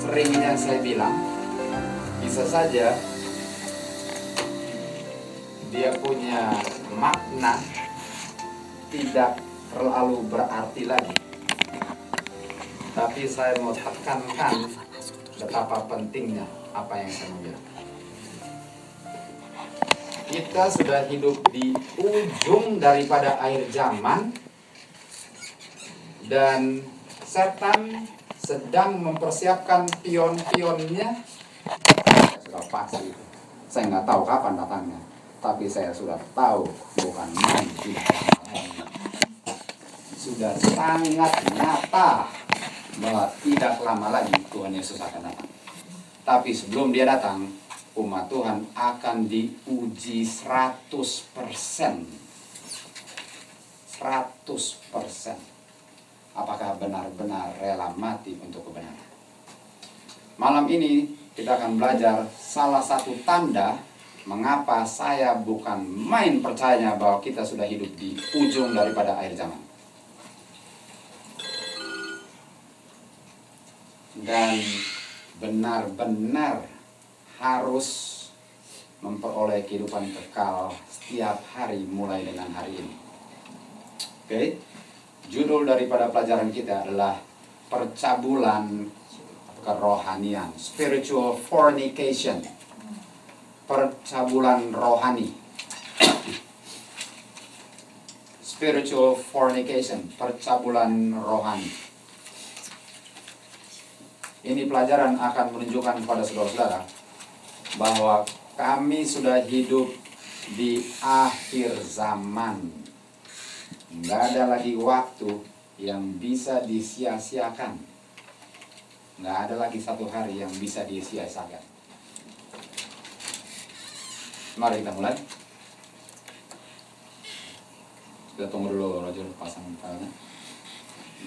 seringnya saya bilang, bisa saja dia punya makna tidak terlalu berarti lagi. Tapi saya mau tekankan betapa pentingnya apa yang saya mau bilang. Kita sudah hidup di ujung daripada akhir zaman, dan setan sedang mempersiapkan pion-pionnya. Sudah pasti, saya nggak tahu kapan datangnya, tapi saya sudah tahu bukan main, tidak lama. Sudah sangat nyata bahwa tidak lama lagi Tuhan Yesus akan datang. Tapi sebelum dia datang, umat Tuhan akan diuji 100%. 100%. Apakah benar-benar rela mati untuk kebenaran? Malam ini kita akan belajar salah satu tanda mengapa saya bukan main percayanya bahwa kita sudah hidup di ujung daripada akhir zaman. Dan benar-benar harus memperoleh kehidupan kekal setiap hari mulai dengan hari ini. Oke? Judul daripada pelajaran kita adalah percabulan kerohanian, spiritual fornication, percabulan rohani. Spiritual fornication, percabulan rohani. Ini pelajaran akan menunjukkan kepada saudara-saudara bahwa kami sudah hidup di akhir zaman. Nggak ada lagi waktu yang bisa disia-siakan. Nggak ada lagi satu hari yang bisa disia-siakan. Mari kita mulai. Kita tunggu dulu Roger pasang filenya.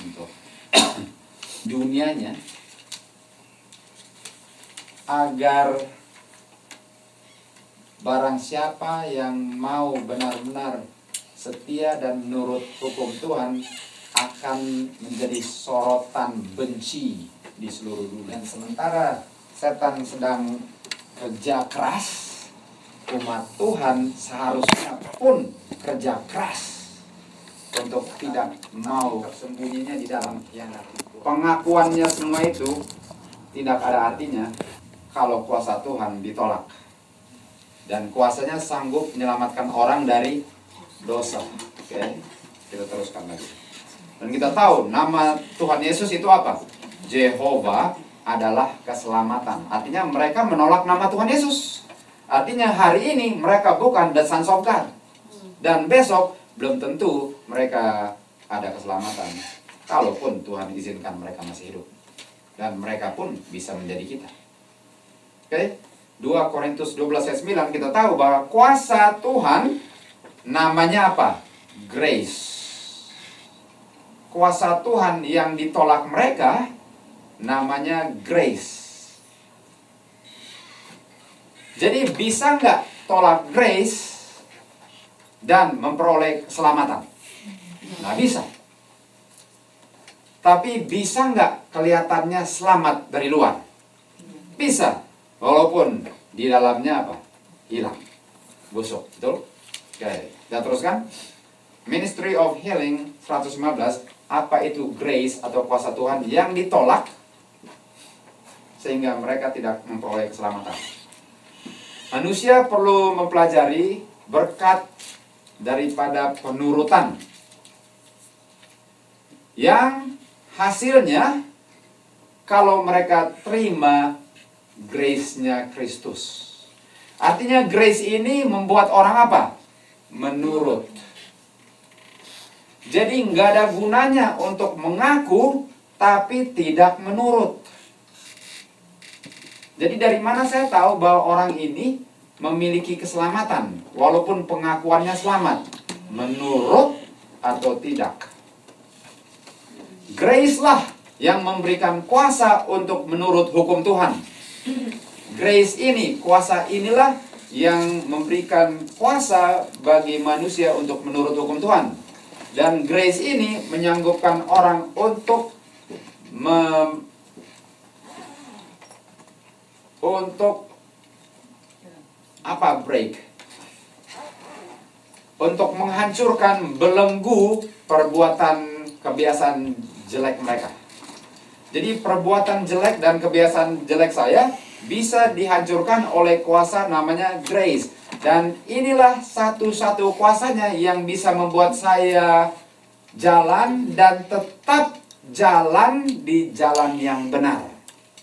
Untuk dunianya, agar barang siapa yang mau benar-benar setia dan menurut hukum Tuhan akan menjadi sorotan benci di seluruh dunia. Dan sementara setan sedang kerja keras, umat Tuhan seharusnya pun kerja keras untuk tidak mau tersembunyinya di dalam khianat. Pengakuannya semua itu tidak ada artinya kalau kuasa Tuhan ditolak. Dan kuasanya sanggup menyelamatkan orang dari dosa. Oke, kita teruskan lagi. Dan kita tahu nama Tuhan Yesus itu apa? Jehovah adalah keselamatan. Artinya mereka menolak nama Tuhan Yesus. Artinya hari ini mereka bukan the sons of God. Dan besok belum tentu mereka ada keselamatan. Kalaupun Tuhan izinkan mereka masih hidup. Dan mereka pun bisa menjadi kita. Oke, 2 Korintus 12 ayat 9 kita tahu bahwa kuasa Tuhan namanya apa? Grace. Kuasa Tuhan yang ditolak mereka namanya grace. Jadi bisa nggak tolak grace dan memperoleh keselamatan? Nggak bisa. Tapi bisa nggak kelihatannya selamat dari luar? Bisa. Walaupun di dalamnya apa? Hilang. Busuk. Betul? Oke, kita teruskan. Ministry of Healing 115. Apa itu grace atau kuasa Tuhan yang ditolak sehingga mereka tidak memperoleh keselamatan? Manusia perlu mempelajari berkat daripada penurutan yang hasilnya kalau mereka terima grace-nya Kristus. Artinya grace ini membuat orang apa? Menurut. Jadi nggak ada gunanya untuk mengaku tapi tidak menurut. Jadi dari mana saya tahu bahwa orang ini memiliki keselamatan walaupun pengakuannya selamat? Menurut atau tidak? Grace lah yang memberikan kuasa untuk menurut hukum Tuhan. Grace ini, kuasa inilah yang memberikan kuasa bagi manusia untuk menurut hukum Tuhan. Dan grace ini menyanggupkan orang untuk untuk apa? Break. Untuk menghancurkan belenggu perbuatan kebiasaan jelek mereka. Jadi perbuatan jelek dan kebiasaan jelek saya bisa dihancurkan oleh kuasa namanya grace. Dan inilah satu-satu kuasanya yang bisa membuat saya jalan dan tetap jalan di jalan yang benar.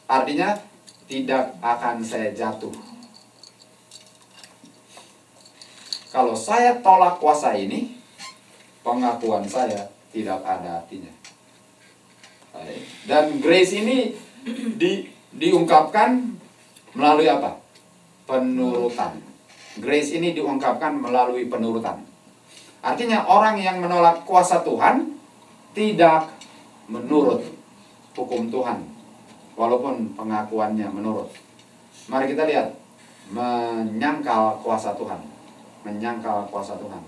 Artinya tidak akan saya jatuh. Kalau saya tolak kuasa ini, pengakuan saya tidak ada artinya. Dan grace ini diungkapkan melalui apa? Penurutan. Grace ini diungkapkan melalui penurutan. Artinya orang yang menolak kuasa Tuhan tidak menurut hukum Tuhan, walaupun pengakuannya menurut. Mari kita lihat, menyangkal kuasa Tuhan. Menyangkal kuasa Tuhan.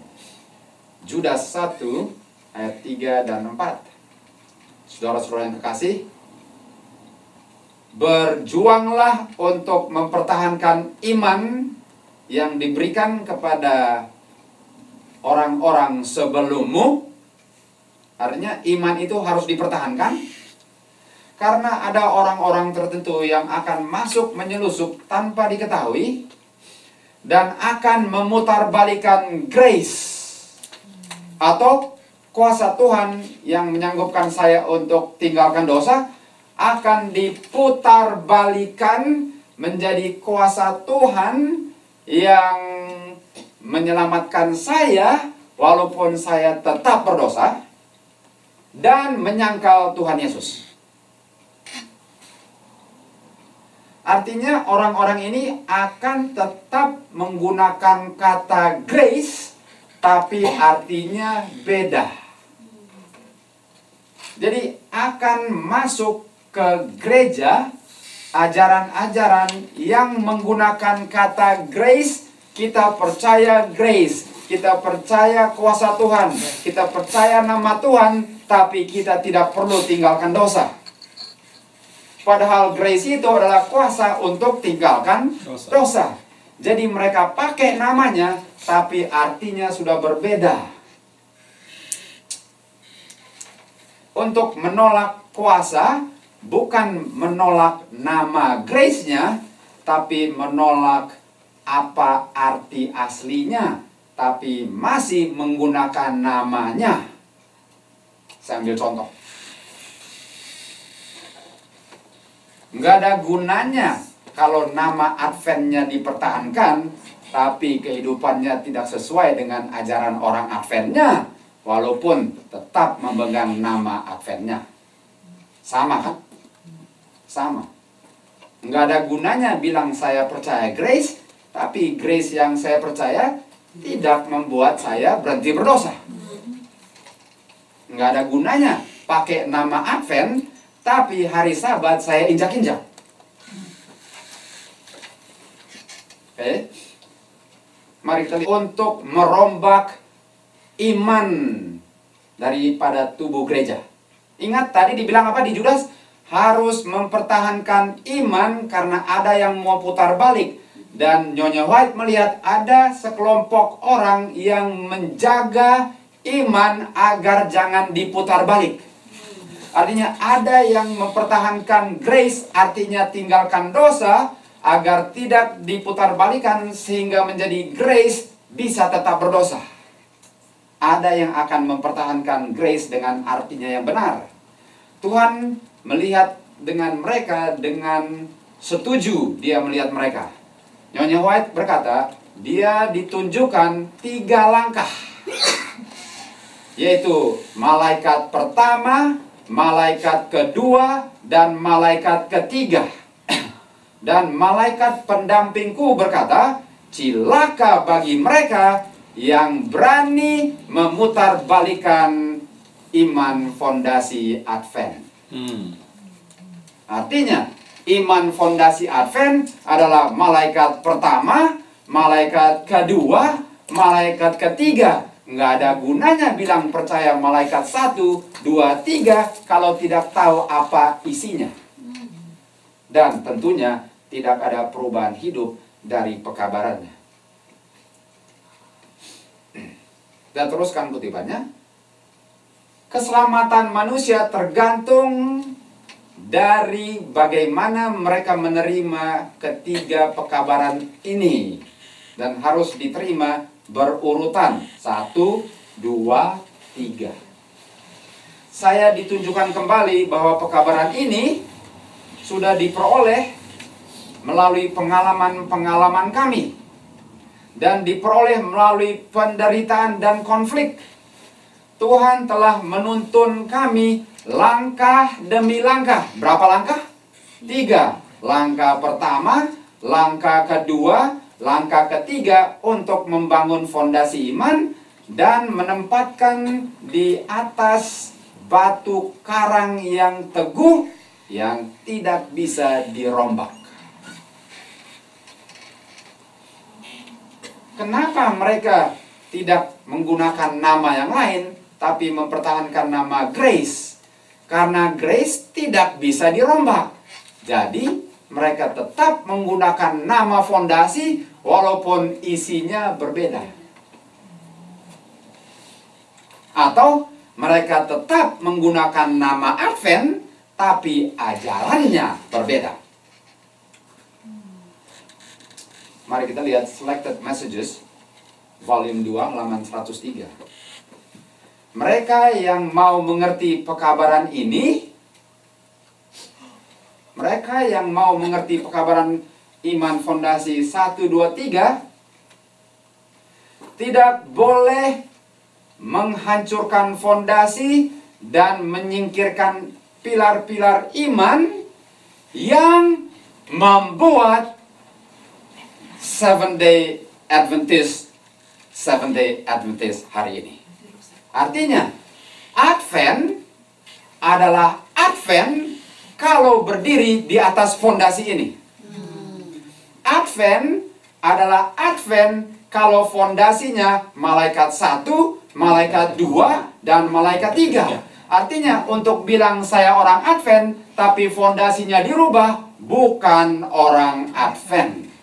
Yudas 1 ayat 3 dan 4. Saudara-saudara yang kekasih, berjuanglah untuk mempertahankan iman yang diberikan kepada orang-orang sebelummu. Artinya iman itu harus dipertahankan, karena ada orang-orang tertentu yang akan masuk menyelusup tanpa diketahui dan akan memutarbalikan grace atau kuasa Tuhan yang menyanggupkan saya untuk tinggalkan dosa akan diputarbalikan menjadi kuasa Tuhan yang menyelamatkan saya walaupun saya tetap berdosa dan menyangkal Tuhan Yesus. Artinya orang-orang ini akan tetap menggunakan kata grace, tapi artinya beda. Jadi akan masuk ke gereja ajaran-ajaran yang menggunakan kata grace. Kita percaya grace, kita percaya kuasa Tuhan, kita percaya nama Tuhan, tapi kita tidak perlu tinggalkan dosa. Padahal grace itu adalah kuasa untuk tinggalkan dosa. Jadi mereka pakai namanya, tapi artinya sudah berbeda. Untuk menolak kuasa, bukan menolak nama grace-nya, tapi menolak apa arti aslinya, tapi masih menggunakan namanya. Saya ambil contoh. Nggak ada gunanya kalau nama Adventnya dipertahankan, tapi kehidupannya tidak sesuai dengan ajaran orang Adventnya, walaupun tetap memegang nama Adventnya. Sama kan? Sama. Nggak ada gunanya bilang saya percaya grace, tapi grace yang saya percaya tidak membuat saya berhenti berdosa. Nggak ada gunanya pakai nama Advent, tapi hari Sabat saya injak-injak. Oke? Mari kita lihat. Untuk merombak iman daripada tubuh gereja. Ingat tadi dibilang apa di Yudas? Harus mempertahankan iman karena ada yang mau putar balik. Dan Nyonya White melihat ada sekelompok orang yang menjaga iman agar jangan diputar balik. Artinya ada yang mempertahankan grace, artinya tinggalkan dosa agar tidak diputar balikan sehingga menjadi grace bisa tetap berdosa. Ada yang akan mempertahankan grace dengan artinya yang benar. Tuhan melihat dengan mereka, dengan setuju dia melihat mereka. Nyonya White berkata, dia ditunjukkan 3 langkah. Yaitu malaikat pertama, malaikat kedua, dan malaikat ketiga. Dan malaikat pendampingku berkata, cilaka bagi mereka yang berani memutarbalikan iman fondasi Advent. Artinya, iman fondasi Advent adalah malaikat pertama, malaikat kedua, malaikat ketiga. Nggak ada gunanya bilang percaya malaikat 1, 2, 3 kalau tidak tahu apa isinya. Dan tentunya tidak ada perubahan hidup dari pekabarannya. Dan teruskan kutipannya. Keselamatan manusia tergantung dari bagaimana mereka menerima ketiga pekabaran ini. Dan harus diterima berurutan. 1, 2, 3. Saya ditunjukkan kembali bahwa pekabaran ini sudah diperoleh melalui pengalaman-pengalaman kami. Dan diperoleh melalui penderitaan dan konflik. Tuhan telah menuntun kami langkah demi langkah. Berapa langkah? 3. Langkah pertama, langkah kedua, langkah ketiga untuk membangun fondasi iman dan menempatkan di atas batu karang yang teguh yang tidak bisa dirombak. Kenapa mereka tidak menggunakan nama yang lain, tapi mempertahankan nama Grace? Karena Grace tidak bisa dirombak. Jadi, mereka tetap menggunakan nama fondasi, walaupun isinya berbeda. Atau, mereka tetap menggunakan nama Advent, tapi ajarannya berbeda. Mari kita lihat Selected Messages, volume 2, halaman 103. Mereka yang mau mengerti pekabaran ini, mereka yang mau mengerti pekabaran iman fondasi 1, 2, 3, tidak boleh menghancurkan fondasi dan menyingkirkan pilar-pilar iman yang membuat Seventh-day Adventist hari ini. Artinya, Advent adalah Advent kalau berdiri di atas fondasi ini. Advent adalah Advent kalau fondasinya malaikat 1, malaikat 2, dan malaikat 3. Artinya, untuk bilang saya orang Advent, tapi fondasinya dirubah, bukan orang Advent.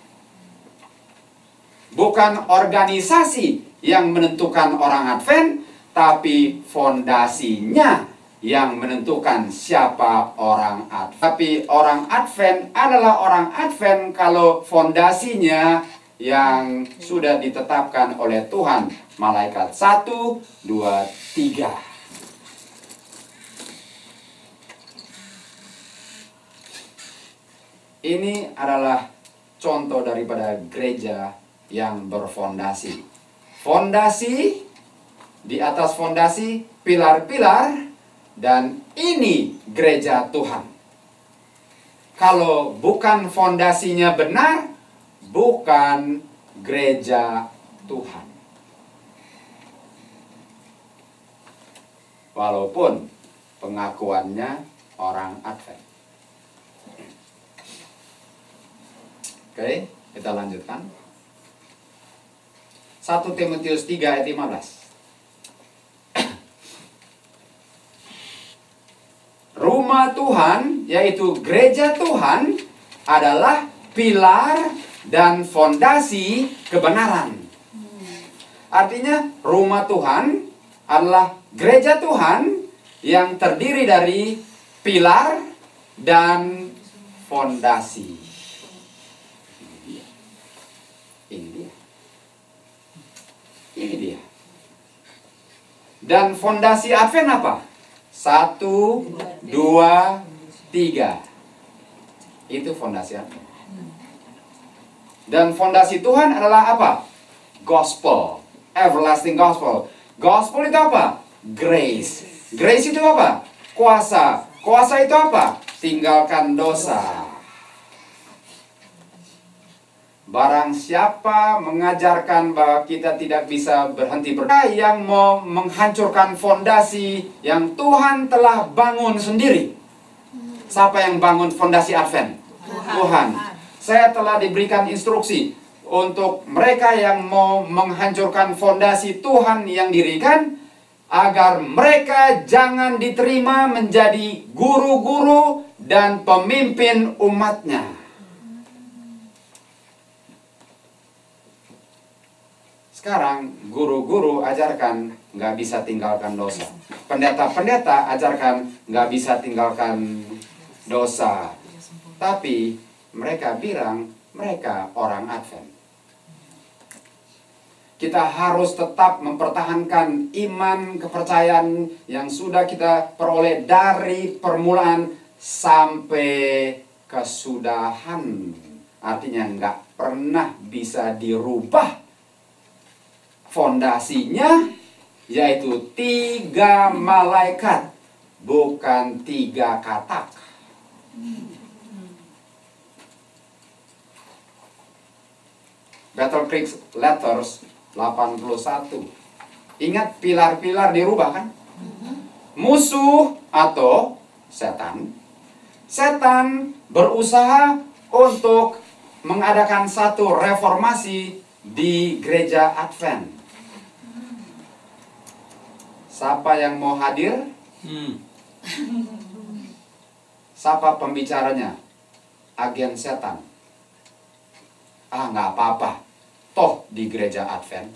Bukan organisasi yang menentukan orang Advent, tapi fondasinya yang menentukan siapa orang Advent. Tapi orang Advent adalah orang Advent kalau fondasinya yang sudah ditetapkan oleh Tuhan. Malaikat 1, 2, 3. Ini adalah contoh daripada gereja yang berfondasi. Fondasi, di atas fondasi, pilar-pilar, dan ini gereja Tuhan. Kalau bukan fondasinya benar, bukan gereja Tuhan. Walaupun pengakuannya orang Advent. Oke, kita lanjutkan. 1 Timotius 3 ayat 15. Rumah Tuhan, yaitu gereja Tuhan, adalah pilar dan fondasi kebenaran. Artinya, rumah Tuhan adalah gereja Tuhan yang terdiri dari pilar dan fondasi. Ini dia. Dan fondasi Advent apa? 1, 2, 3. Itu fondasi Advent. Dan fondasi Tuhan adalah apa? Gospel. Everlasting gospel. Gospel itu apa? Grace. Grace itu apa? Kuasa. Kuasa itu apa? Tinggalkan dosa. Barang siapa mengajarkan bahwa kita tidak bisa berhenti berdoa, yang mau menghancurkan fondasi yang Tuhan telah bangun sendiri. Siapa yang bangun fondasi Advent? Tuhan. Saya telah diberikan instruksi untuk mereka yang mau menghancurkan fondasi Tuhan yang dirikan, agar mereka jangan diterima menjadi guru-guru dan pemimpin umatnya. Sekarang guru-guru ajarkan nggak bisa tinggalkan dosa. Pendeta-pendeta ajarkan nggak bisa tinggalkan dosa. Tapi mereka bilang mereka orang Advent. Kita harus tetap mempertahankan iman, kepercayaan yang sudah kita peroleh dari permulaan sampai kesudahan. Artinya nggak pernah bisa dirubah fondasinya, yaitu 3 malaikat, bukan 3 katak. Battle Creek Letters 81. Ingat pilar-pilar dirubah kan? Musuh atau setan. Setan berusaha untuk mengadakan satu reformasi di gereja Advent. Siapa yang mau hadir? Siapa pembicaranya? Agen setan. Nggak apa-apa. Toh di gereja Advent.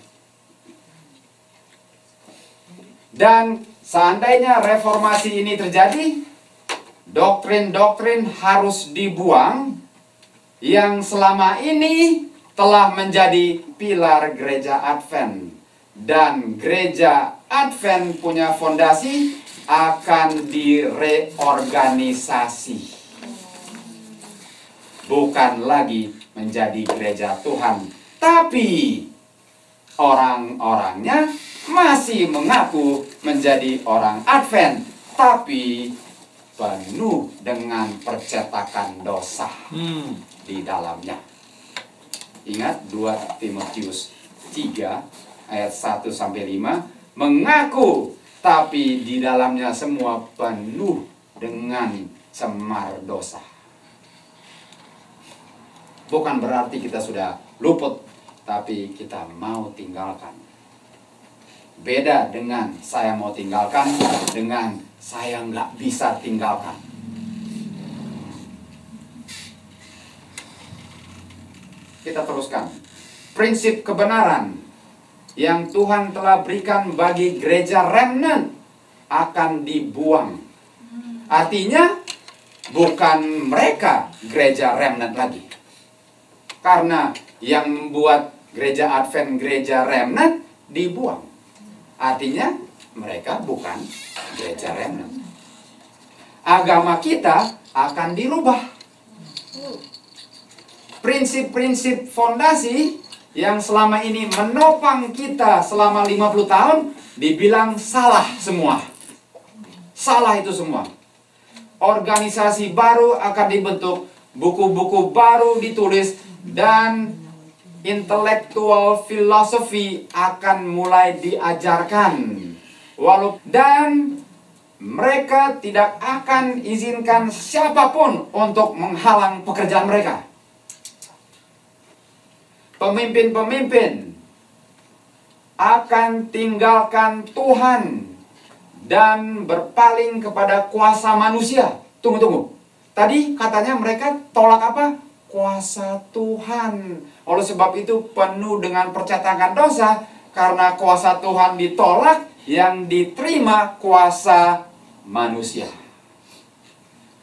Dan seandainya reformasi ini terjadi, doktrin-doktrin harus dibuang yang selama ini telah menjadi pilar gereja Advent. Dan gereja Advent punya fondasi akan direorganisasi. Bukan lagi menjadi gereja Tuhan, tapi orang-orangnya masih mengaku menjadi orang Advent, tapi penuh dengan percetakan dosa di dalamnya. Ingat 2 Timotius 3 ayat 1-5, mengaku tapi di dalamnya semua penuh dengan cemar dosa. Bukan berarti kita sudah luput, tapi kita mau tinggalkan. Beda dengan saya mau tinggalkan, dengan saya nggak bisa tinggalkan. Kita teruskan. Prinsip kebenaran yang Tuhan telah berikan bagi gereja remnant akan dibuang. Artinya bukan mereka gereja remnant lagi. Karena yang membuat gereja Advent gereja remnant dibuang. Artinya mereka bukan gereja remnant. Agama kita akan dirubah. Prinsip-prinsip fondasi yang selama ini menopang kita selama 50 tahun dibilang salah semua. Salah itu semua. Organisasi baru akan dibentuk, buku-buku baru ditulis, dan intelektual filosofi akan mulai diajarkan. Dan mereka tidak akan izinkan siapapun untuk menghalang pekerjaan mereka. Pemimpin-pemimpin akan tinggalkan Tuhan dan berpaling kepada kuasa manusia. Tunggu. Tadi katanya mereka tolak apa? Kuasa Tuhan. Oleh sebab itu penuh dengan percetakan dosa. Karena kuasa Tuhan ditolak, yang diterima kuasa manusia.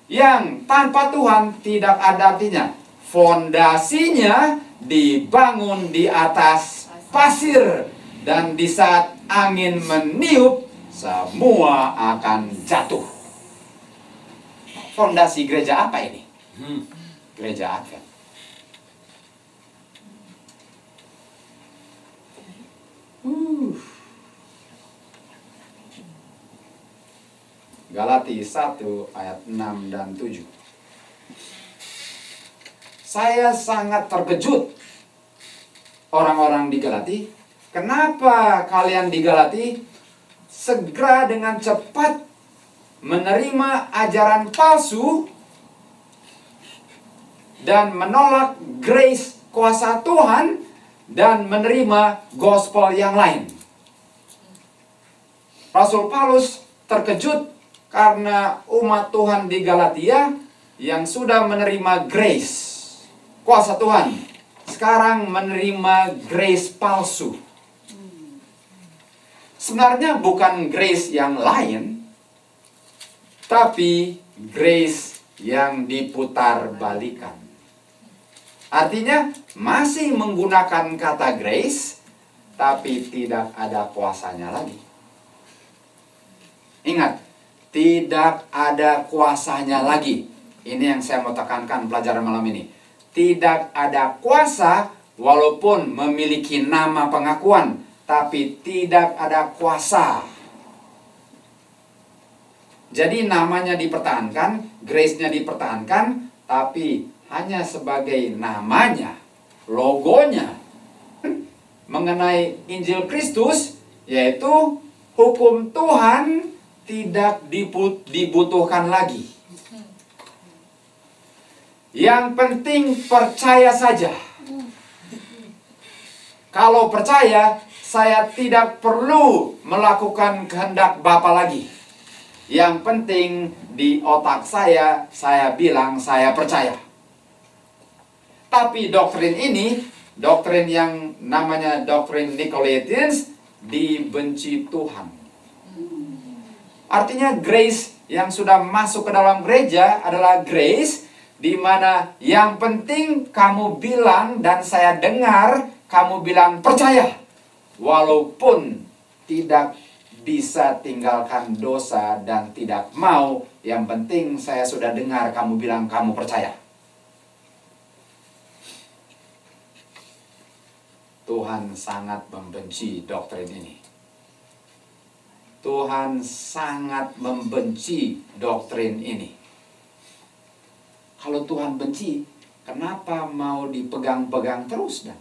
Yang tanpa Tuhan tidak ada artinya. Fondasinya dibangun di atas pasir. Dan di saat angin meniup, semua akan jatuh. Fondasi gereja apa ini? Gereja Advent. Galati 1 ayat 6 dan 7. Saya sangat terkejut orang-orang di Galati. Kenapa kalian di Galati segera dengan cepat menerima ajaran palsu dan menolak grace kuasa Tuhan dan menerima gospel yang lain. Rasul Paulus terkejut karena umat Tuhan di Galatia yang sudah menerima grace kuasa Tuhan sekarang menerima grace palsu. sebenarnya bukan grace yang lain, tapi grace yang diputar balikan. Artinya masih menggunakan kata grace, tapi tidak ada kuasanya lagi. Ingat, tidak ada kuasanya lagi. Ini yang saya mau tekankan pelajaran malam ini. Tidak ada kuasa walaupun memiliki nama pengakuan, tapi tidak ada kuasa. Jadi namanya dipertahankan, grace-nya dipertahankan, tapi hanya sebagai namanya, logonya. Mengenai Injil Kristus, yaitu hukum Tuhan tidak dibutuhkan lagi. Yang penting percaya saja. Kalau percaya, saya tidak perlu melakukan kehendak Bapa lagi. Yang penting di otak saya bilang saya percaya. Tapi doktrin ini, doktrin yang namanya doktrin Nicolaitans, dibenci Tuhan. Artinya grace yang sudah masuk ke dalam gereja adalah grace di mana yang penting kamu bilang dan saya dengar, kamu bilang percaya. Walaupun tidak bisa tinggalkan dosa dan tidak mau, yang penting saya sudah dengar kamu bilang kamu percaya. Tuhan sangat membenci doktrin ini. Tuhan sangat membenci doktrin ini. Kalau Tuhan benci, kenapa mau dipegang-pegang terus dan?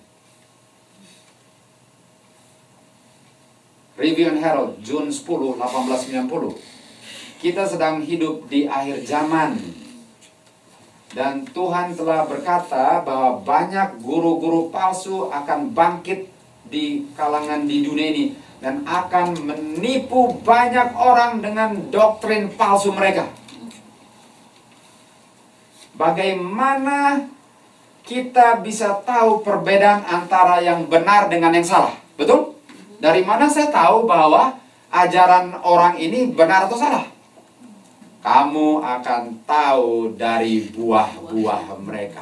Review and Herald, Jun 10, 1890. Kita sedang hidup di akhir zaman. Dan Tuhan telah berkata bahwa banyak guru-guru palsu akan bangkit di kalangan di dunia ini. Dan akan menipu banyak orang dengan doktrin palsu mereka. Bagaimana kita bisa tahu perbedaan antara yang benar dengan yang salah? Betul? Dari mana saya tahu bahwa ajaran orang ini benar atau salah? Kamu akan tahu dari buah-buah mereka.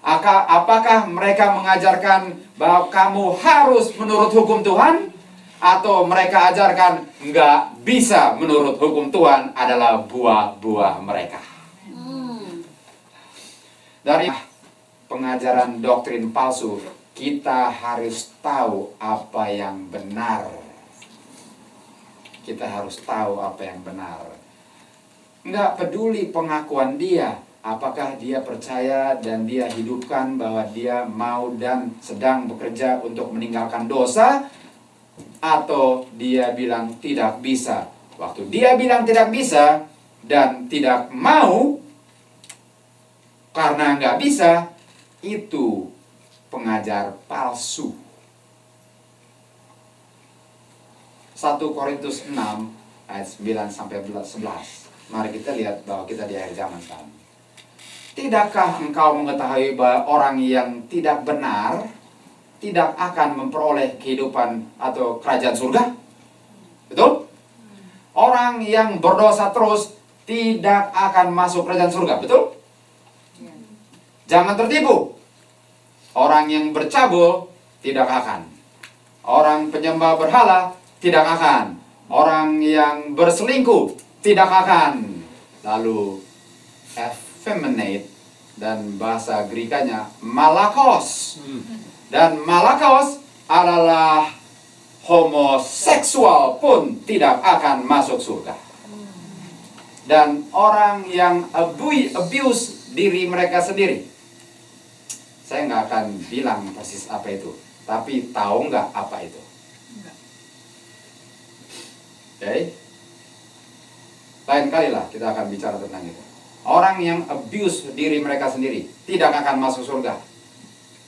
Apakah mereka mengajarkan bahwa kamu harus menurut hukum Tuhan? Atau mereka ajarkan nggak bisa menurut hukum Tuhan adalah buah-buah mereka? Dari pengajaran doktrin palsu, kita harus tahu apa yang benar. Kita harus tahu apa yang benar. Nggak peduli pengakuan dia, apakah dia percaya dan dia hidupkan bahwa dia mau dan sedang bekerja untuk meninggalkan dosa, atau dia bilang tidak bisa. Waktu dia bilang tidak bisa dan tidak mau, karena nggak bisa, itu pengajar palsu. 1 Korintus 6 ayat 9 sampai 11. Mari kita lihat bahwa kita di akhir zaman sekarang. Tidakkah engkau mengetahui bahwa orang yang tidak benar tidak akan memperoleh kehidupan atau kerajaan surga? Betul? Orang yang berdosa terus tidak akan masuk kerajaan surga, betul? Jangan tertipu. Orang yang bercabul tidak akan. Orang penyembah berhala tidak akan. Orang yang berselingkuh tidak akan. Lalu effeminate dan bahasa Grekanya malakos. Dan malakos adalah homoseksual pun tidak akan masuk surga. Dan orang yang abuse diri mereka sendiri. Saya nggak akan bilang persis apa itu, tapi tahu nggak apa itu? Oke? Lain kali lah kita akan bicara tentang itu. Orang yang abuse diri mereka sendiri tidak akan masuk surga.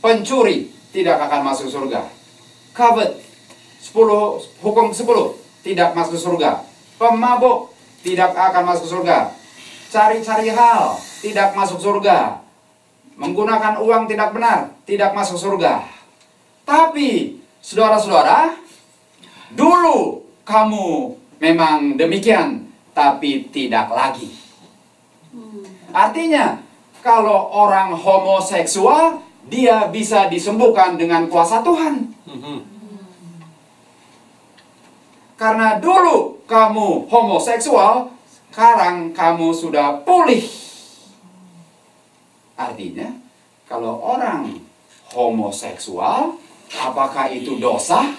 Pencuri tidak akan masuk surga. Covet 10, hukum 10 tidak masuk surga. Pemabuk tidak akan masuk surga. Cari-cari hal tidak masuk surga. Menggunakan uang tidak benar tidak masuk surga. Tapi saudara-saudara, Dulu kamu memang demikian, tapi tidak lagi. Artinya, kalau orang homoseksual, dia bisa disembuhkan dengan kuasa Tuhan. Karena dulu kamu homoseksual, sekarang kamu sudah pulih. Artinya, kalau orang homoseksual, apakah itu dosa?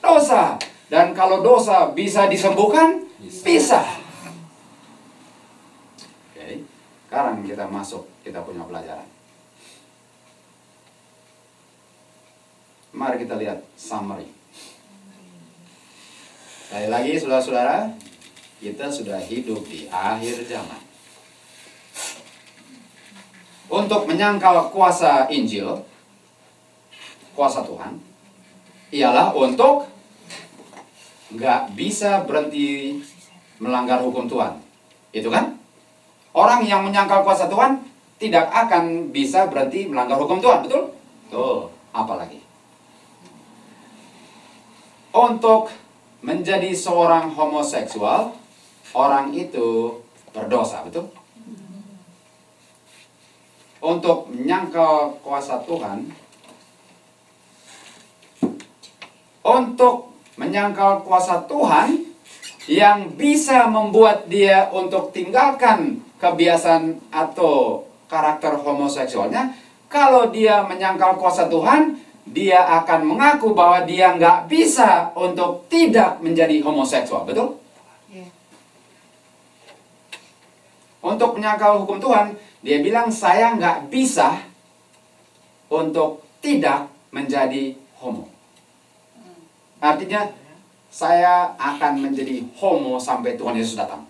Dosa. Dan kalau dosa bisa disembuhkan? Bisa. Oke. Sekarang kita masuk, kita punya pelajaran. Mari kita lihat summary. Sekali lagi, saudara-saudara, kita sudah hidup di akhir zaman. Untuk menyangkal kuasa Injil, kuasa Tuhan, ialah untuk nggak bisa berhenti melanggar hukum Tuhan. Itu kan? Orang yang menyangkal kuasa Tuhan tidak akan bisa berhenti melanggar hukum Tuhan, betul? Betul. Apalagi untuk menjadi seorang homoseksual, orang itu berdosa, betul? Untuk menyangkal kuasa Tuhan, untuk menyangkal kuasa Tuhan yang bisa membuat dia untuk tinggalkan kebiasaan atau karakter homoseksualnya, kalau dia menyangkal kuasa Tuhan, dia akan mengaku bahwa dia nggak bisa untuk tidak menjadi homoseksual, betul? Untuk menyangkal hukum Tuhan, dia bilang saya nggak bisa untuk tidak menjadi homo. Artinya, saya akan menjadi homo sampai Tuhan Yesus datang.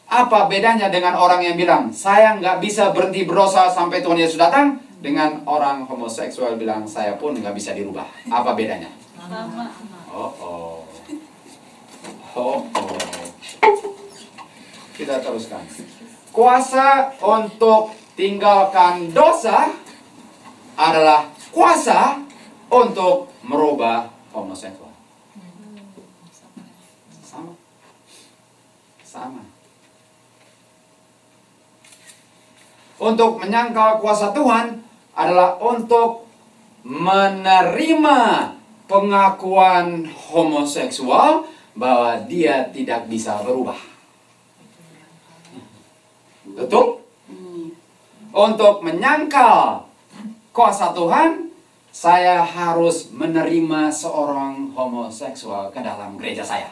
Apa bedanya dengan orang yang bilang, saya nggak bisa berhenti berdosa sampai Tuhan Yesus datang? Dengan orang homoseksual bilang, saya pun nggak bisa dirubah. Apa bedanya? Sama. Oh. Kita teruskan. Kuasa untuk tinggalkan dosa adalah kuasa untuk merubah homoseksual. Sama. Untuk menyangkal kuasa Tuhan adalah untuk menerima pengakuan homoseksual bahwa dia tidak bisa berubah. Betul? Untuk menyangkal kuasa Tuhan, saya harus menerima seorang homoseksual ke dalam gereja saya.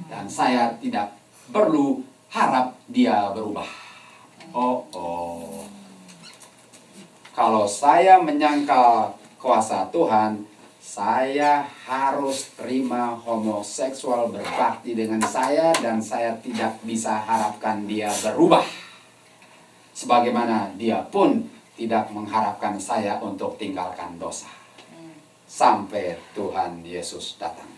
Dan saya tidak perlu harap dia berubah. Kalau saya menyangkal kuasa Tuhan, saya harus terima homoseksual berbakti dengan saya dan saya tidak bisa harapkan dia berubah. Sebagaimana dia pun tidak mengharapkan saya untuk tinggalkan dosa. Sampai Tuhan Yesus datang.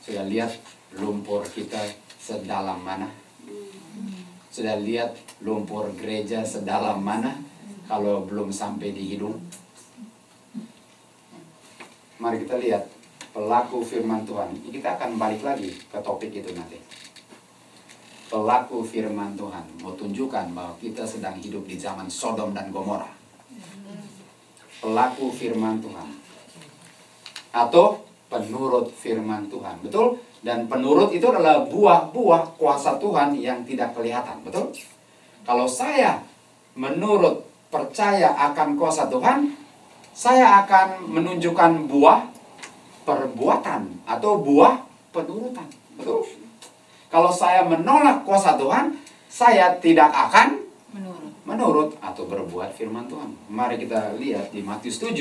Sudah lihat lumpur kita sedalam mana? Sudah lihat lumpur gereja sedalam mana kalau belum sampai di hidung? Mari kita lihat pelaku firman Tuhan. Kita akan balik lagi ke topik itu nanti. Pelaku firman Tuhan mau tunjukkan bahwa kita sedang hidup di zaman Sodom dan Gomora. Pelaku firman Tuhan atau penurut firman Tuhan, betul? Dan penurut itu adalah buah-buah kuasa Tuhan yang tidak kelihatan, betul? Kalau saya menurut percaya akan kuasa Tuhan, saya akan menunjukkan buah perbuatan atau buah penurutan, betul? Kalau saya menolak kuasa Tuhan, saya tidak akan menurut atau berbuat firman Tuhan. Mari kita lihat di Matius 7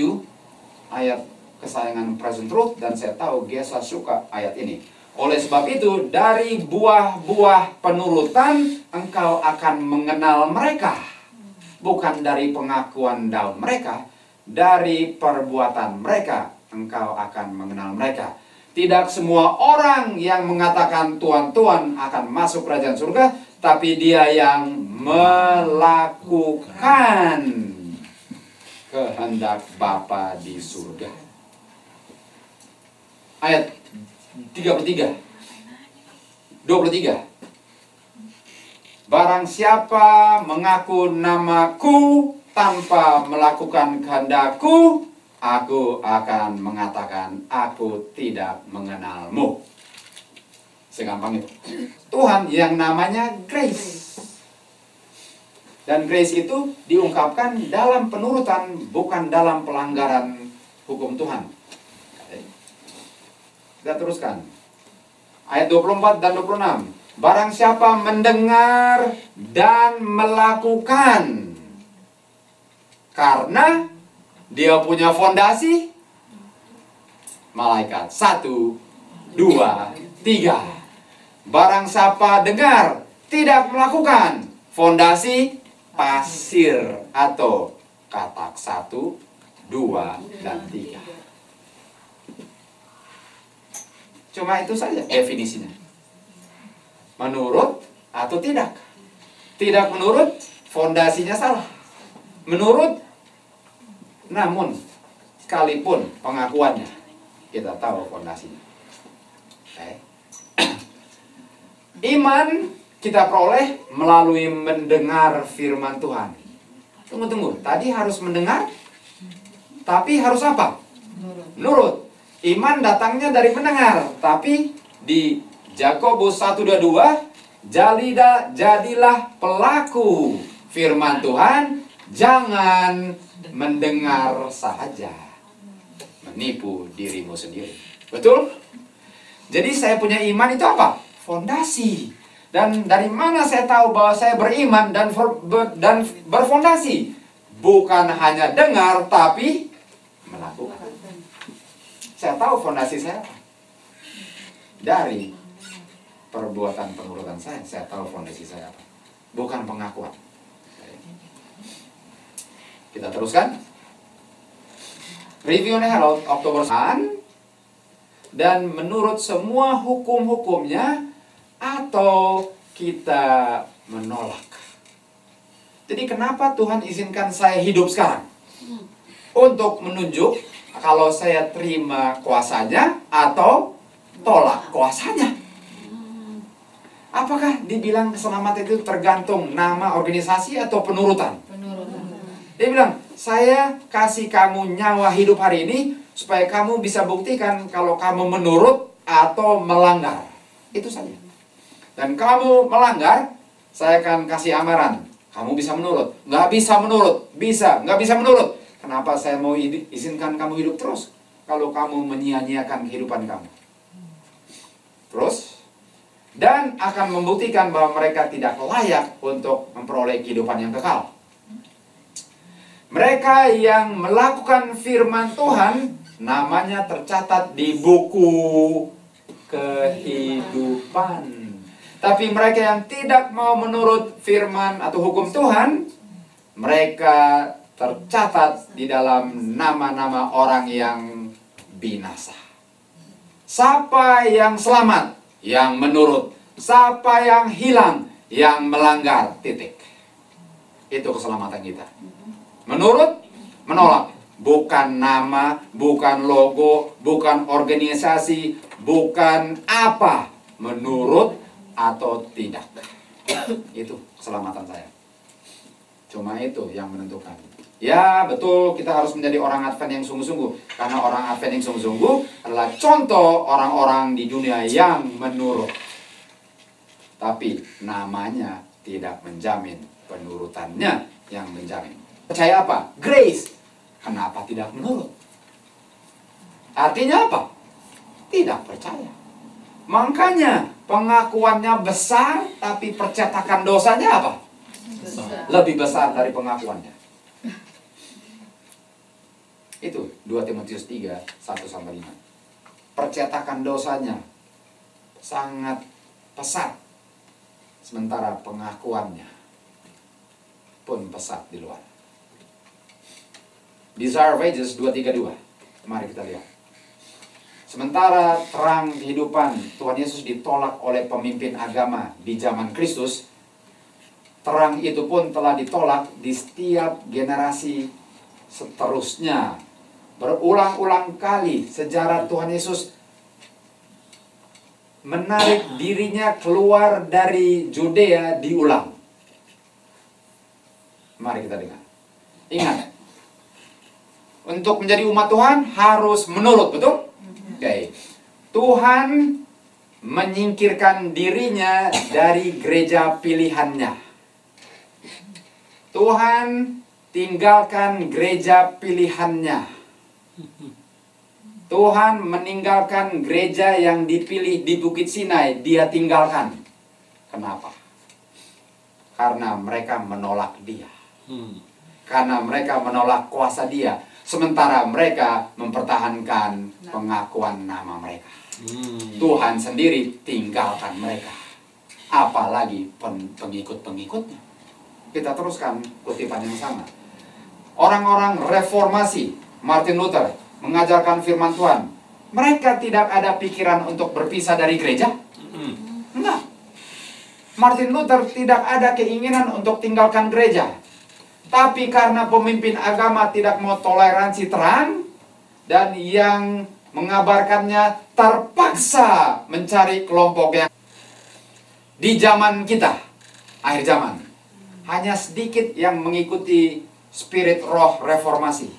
ayat kesayangan Present Truth, dan saya tahu Gesa suka ayat ini. Oleh sebab itu, dari buah-buah penurutan engkau akan mengenal mereka. Bukan dari pengakuan daun mereka, dari perbuatan mereka engkau akan mengenal mereka. Tidak semua orang yang mengatakan Tuhan, Tuhan akan masuk kerajaan surga, tapi dia yang melakukan kehendak Bapa di surga. Ayat 23. Barang siapa mengaku namaku tanpa melakukan kehendakku, aku akan mengatakan, aku tidak mengenalmu. Segampang itu. Tuhan yang namanya grace. Dan grace itu diungkapkan dalam penurutan, bukan dalam pelanggaran hukum Tuhan. Kita teruskan. Ayat 24 dan 26. Barang siapa mendengar dan melakukan, karena dia punya fondasi, malaikat. 1, 2, 3. Barang siapa dengar, tidak melakukan, fondasi pasir atau katak. 1, 2, dan 3. Cuma itu saja definisinya. Menurut atau tidak. Tidak menurut, fondasinya salah. Menurut, namun sekalipun pengakuannya, kita tahu fondasinya. Okay. Iman kita peroleh melalui mendengar firman Tuhan. Tunggu. Tadi harus mendengar, tapi harus apa? Menurut. Iman datangnya dari mendengar, tapi di Yakobus 1:22, jadilah pelaku firman Tuhan, jangan mendengar saja, menipu dirimu sendiri. Betul? Jadi saya punya iman itu apa? Fondasi. Dan dari mana saya tahu bahwa saya beriman dan berfondasi? Bukan hanya dengar, tapi melakukan. Saya tahu fondasi saya apa. Dari perbuatan penurutan saya tahu fondasi saya apa. Bukan pengakuan. Kita teruskan. Review Herald Oktober 9. Dan menurut semua hukum-hukumnya, atau kita menolak. Jadi kenapa Tuhan izinkan saya hidup sekarang? Untuk menunjuk kalau saya terima kuasanya atau tolak kuasanya. Apakah dibilang selamat itu tergantung nama organisasi atau penurutan? Dia bilang, saya kasih kamu nyawa hidup hari ini supaya kamu bisa buktikan kalau kamu menurut atau melanggar. Itu saja. Dan kamu melanggar, saya akan kasih amaran. Kamu bisa menurut. Nggak bisa menurut. Nggak bisa menurut. Kenapa saya mau izinkan kamu hidup terus? Kalau kamu menyia-nyiakan kehidupan kamu. Terus. Dan akan membuktikan bahwa mereka tidak layak untuk memperoleh kehidupan yang kekal. Mereka yang melakukan firman Tuhan, namanya tercatat di buku kehidupan. Tapi mereka yang tidak mau menurut firman atau hukum Tuhan, mereka tercatat di dalam nama-nama orang yang binasa. Siapa yang selamat? Yang menurut. Siapa yang hilang? Yang melanggar. Titik. Itu keselamatan kita. Menurut, menolak. Bukan nama, bukan logo, bukan organisasi, bukan apa. Menurut atau tidak. Itu keselamatan saya. Cuma itu yang menentukan. Ya betul, kita harus menjadi orang Advent yang sungguh-sungguh. Karena orang Advent yang sungguh-sungguh adalah contoh orang-orang di dunia yang menurut. Tapi namanya tidak menjamin, penurutannya yang menjamin. Percaya apa? Grace. Kenapa tidak menurut? Artinya apa? Tidak percaya. Makanya pengakuannya besar, tapi percetakan dosanya apa? Lebih besar dari pengakuannya. Itu 2 Timotius 3, 1-5. Percetakan dosanya sangat pesat. Sementara pengakuannya pun pesat di luar. Desire of Ages 2:32. Mari kita lihat. Sementara terang kehidupan Tuhan Yesus ditolak oleh pemimpin agama di zaman Kristus, terang itu pun telah ditolak di setiap generasi seterusnya. Berulang-ulang kali sejarah Tuhan Yesus menarik dirinya keluar dari Yudea diulang. Mari kita dengar. Ingat, untuk menjadi umat Tuhan harus menurut, betul? Oke. Tuhan menyingkirkan dirinya dari gereja pilihannya. Tuhan tinggalkan gereja pilihannya. Tuhan meninggalkan gereja yang dipilih di Bukit Sinai, dia tinggalkan. Kenapa? Karena mereka menolak dia. Karena mereka menolak kuasa dia. Sementara mereka mempertahankan pengakuan nama mereka. Tuhan sendiri tinggalkan mereka. Apalagi pengikut-pengikutnya. Kita teruskan kutipan yang sama. Orang-orang reformasi, Martin Luther, mengajarkan firman Tuhan. Mereka tidak ada pikiran untuk berpisah dari gereja. Enggak. Martin Luther tidak ada keinginan untuk tinggalkan gereja. Tapi karena pemimpin agama tidak mau toleransi terang, dan yang mengabarkannya terpaksa mencari kelompok yang di zaman kita, akhir zaman, hanya sedikit yang mengikuti spirit roh reformasi.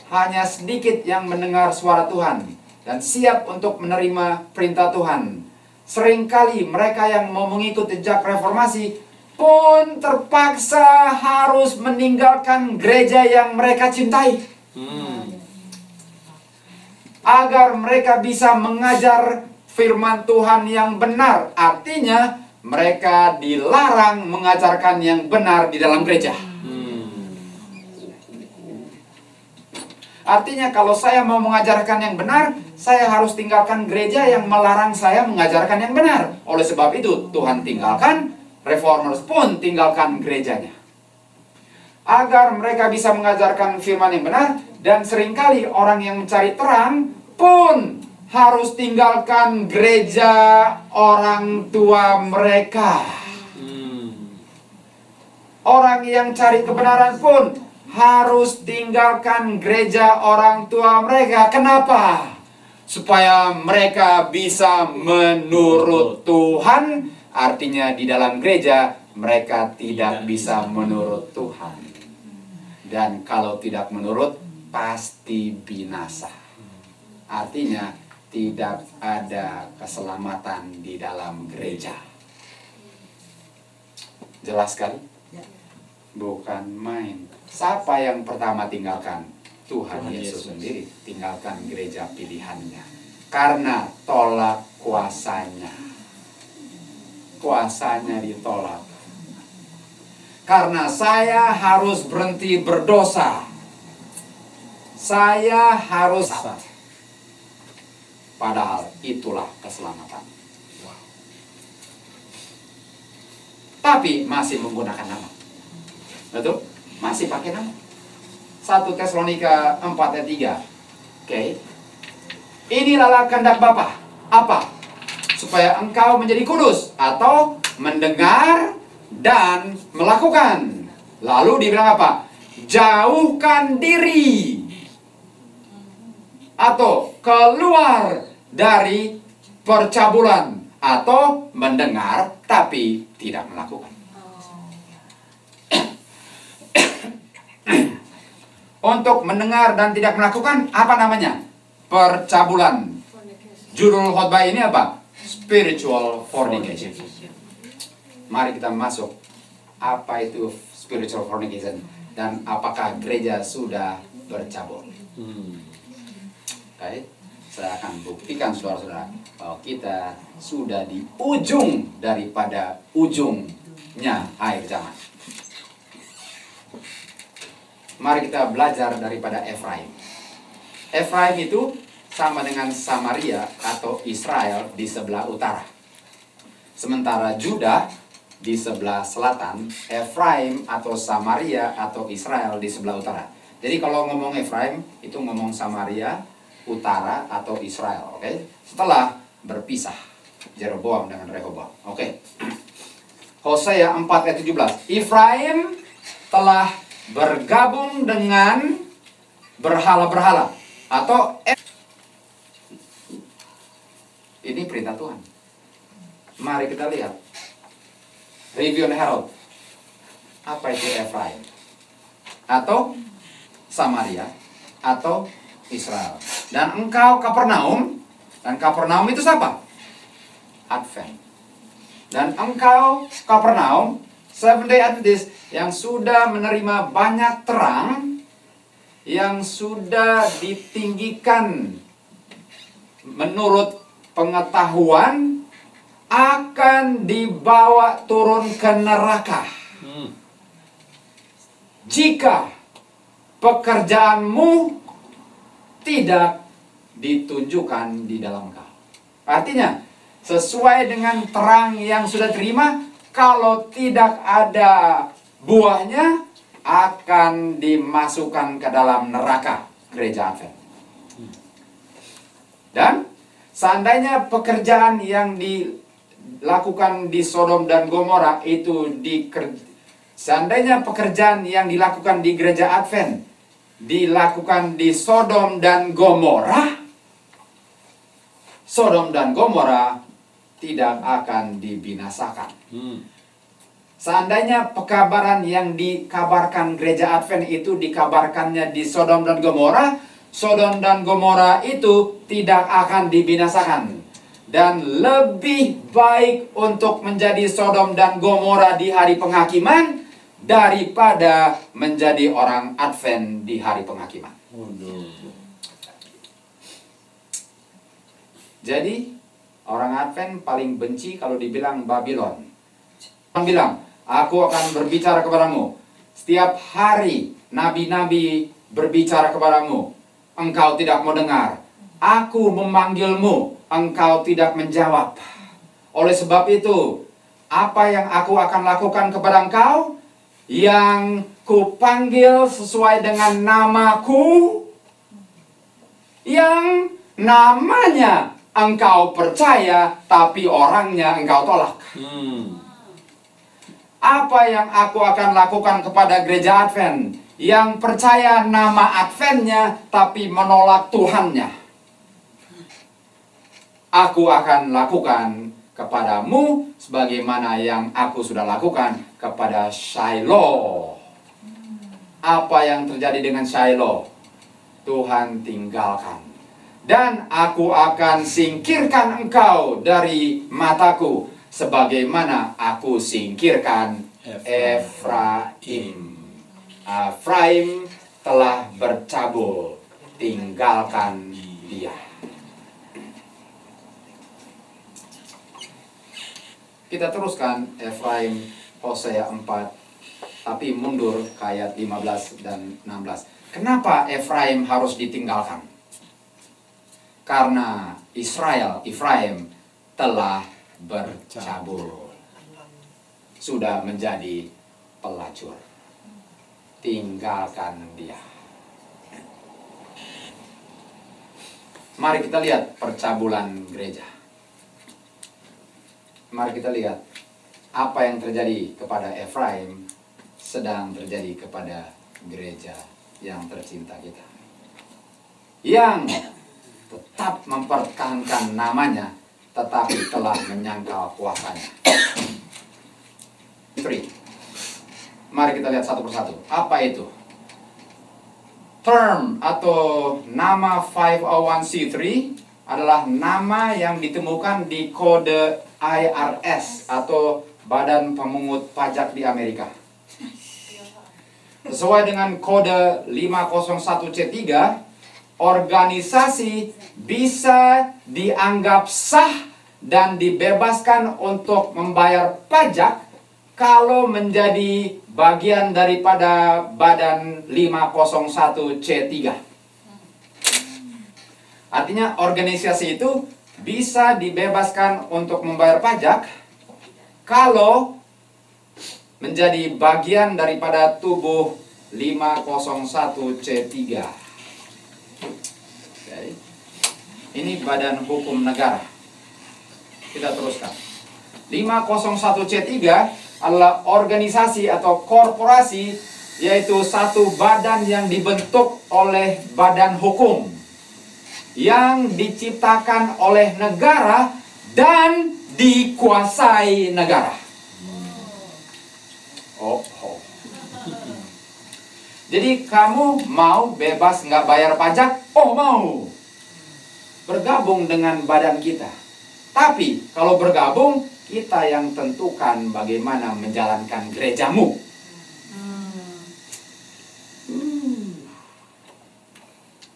Hanya sedikit yang mendengar suara Tuhan dan siap untuk menerima perintah Tuhan. Seringkali mereka yang mau mengikuti jejak reformasi pun terpaksa harus meninggalkan gereja yang mereka cintai. Agar mereka bisa mengajar firman Tuhan yang benar. Artinya mereka dilarang mengajarkan yang benar di dalam gereja. Artinya kalau saya mau mengajarkan yang benar, saya harus tinggalkan gereja yang melarang saya mengajarkan yang benar. Oleh sebab itu Tuhan tinggalkan, Reformers pun tinggalkan gerejanya. Agar mereka bisa mengajarkan firman yang benar, dan seringkali orang yang mencari terang pun harus tinggalkan gereja orang tua mereka. Orang yang cari kebenaran pun harus tinggalkan gereja orang tua mereka. Kenapa? Supaya mereka bisa menurut Tuhan. Artinya di dalam gereja mereka tidak bisa menurut Tuhan. Dan kalau tidak menurut, pasti binasa. Artinya tidak ada keselamatan di dalam gereja. Jelas sekali? Bukan main. Siapa yang pertama tinggalkan? Tuhan Yesus sendiri tinggalkan gereja pilihannya. Karena tolak kuasanya. Kuasanya ditolak. Karena saya harus berhenti berdosa. Saya harus... Padahal itulah keselamatan. Tapi masih menggunakan nama. Betul? Masih pakai nama. 1 Tesalonika 4 ayat 3. Oke. Inilah kehendak Bapa. Apa? Supaya engkau menjadi kudus. Atau mendengar dan melakukan. Lalu dibilang apa? Jauhkan diri. Atau keluar dari percabulan. Atau mendengar tapi tidak melakukan. Untuk mendengar dan tidak melakukan, apa namanya? Percabulan. Judul khotbah ini apa? Spiritual fornication. Mari kita masuk. Apa itu spiritual fornication? Dan apakah gereja sudah bercabul? Oke. Saya akan buktikan saudara-saudara bahwa kita sudah di ujung daripada ujungnya akhir zaman. Mari kita belajar daripada Efraim. Efraim itu sama dengan Samaria atau Israel di sebelah utara. Sementara Juda di sebelah selatan, Efraim atau Samaria atau Israel di sebelah utara. Jadi kalau ngomong Efraim, itu ngomong Samaria, utara atau Israel. Oke? Setelah berpisah Jeroboam dengan Rehoboam. Oke. Hosea 4 ayat 17. Efraim telah bergabung dengan berhala-berhala atau ini perintah Tuhan. Mari kita lihat review and Herald. Apa itu Efraim? Atau Samaria? Atau Israel? Dan engkau Kapernaum. Dan Kapernaum itu siapa? Advent. Dan engkau Kapernaum, Seventh Day Adventist, yang sudah menerima banyak terang, yang sudah ditinggikan menurut pengetahuan, akan dibawa turun ke neraka. Jika pekerjaanmu tidak ditunjukkan di dalam kau. Artinya, sesuai dengan terang yang sudah terima, kalau tidak ada buahnya, akan dimasukkan ke dalam neraka gereja Advent. Dan seandainya pekerjaan yang dilakukan di Sodom dan Gomora itu seandainya pekerjaan yang dilakukan di gereja Advent dilakukan di Sodom dan Gomora, Sodom dan Gomora tidak akan dibinasakan. Seandainya pekabaran yang dikabarkan gereja Advent itu dikabarkannya di Sodom dan Gomora, Sodom dan Gomora itu tidak akan dibinasakan. Dan lebih baik untuk menjadi Sodom dan Gomora di hari penghakiman daripada menjadi orang Advent di hari penghakiman. Jadi orang Advent paling benci kalau dibilang Babylon. Orang bilang, aku akan berbicara kepadamu. Setiap hari nabi-nabi berbicara kepadamu, engkau tidak mau dengar. Aku memanggilmu, engkau tidak menjawab. Oleh sebab itu, apa yang aku akan lakukan kepada engkau? Yang kupanggil sesuai dengan namaku, yang namanya engkau percaya, tapi orangnya engkau tolak. Apa yang aku akan lakukan kepada gereja Advent? Yang percaya nama Adventnya, tapi menolak Tuhannya. Aku akan lakukan kepadamu sebagaimana yang aku sudah lakukan kepada Shiloh. Apa yang terjadi dengan Shiloh? Tuhan tinggalkan. Dan aku akan singkirkan engkau dari mataku sebagaimana aku singkirkan Efraim. Efraim telah bercabul, tinggalkan dia. Kita teruskan Efraim Hosea 4, tapi mundur ke ayat 15 dan 16. Kenapa Efraim harus ditinggalkan? Karena Efraim telah bercabul, sudah menjadi pelacur. Tinggalkan dia. Mari kita lihat percabulan gereja. Mari kita lihat apa yang terjadi kepada Efraim sedang terjadi kepada gereja yang tercinta kita, yang tetap mempertahankan namanya tetapi telah menyangkal kuasanya. Mari kita lihat satu persatu. Apa itu? Term atau nama 501c3 adalah nama yang ditemukan di kode IRS atau Badan Pemungut Pajak di Amerika. Sesuai dengan kode 501C3, organisasi bisa dianggap sah dan dibebaskan untuk membayar pajak kalau menjadi bagian daripada Badan 501C3. Artinya organisasi itu bisa dibebaskan untuk membayar pajak kalau menjadi bagian daripada tubuh 501C3. Okay. Ini badan hukum negara. Kita teruskan. 501C3 adalah organisasi atau korporasi yaitu satu badan yang dibentuk oleh badan hukum, yang diciptakan oleh negara dan dikuasai negara. Oh. Jadi kamu mau bebas nggak bayar pajak? Oh, mau. Bergabung dengan badan kita. Tapi kalau bergabung, kita yang tentukan bagaimana menjalankan gerejamu.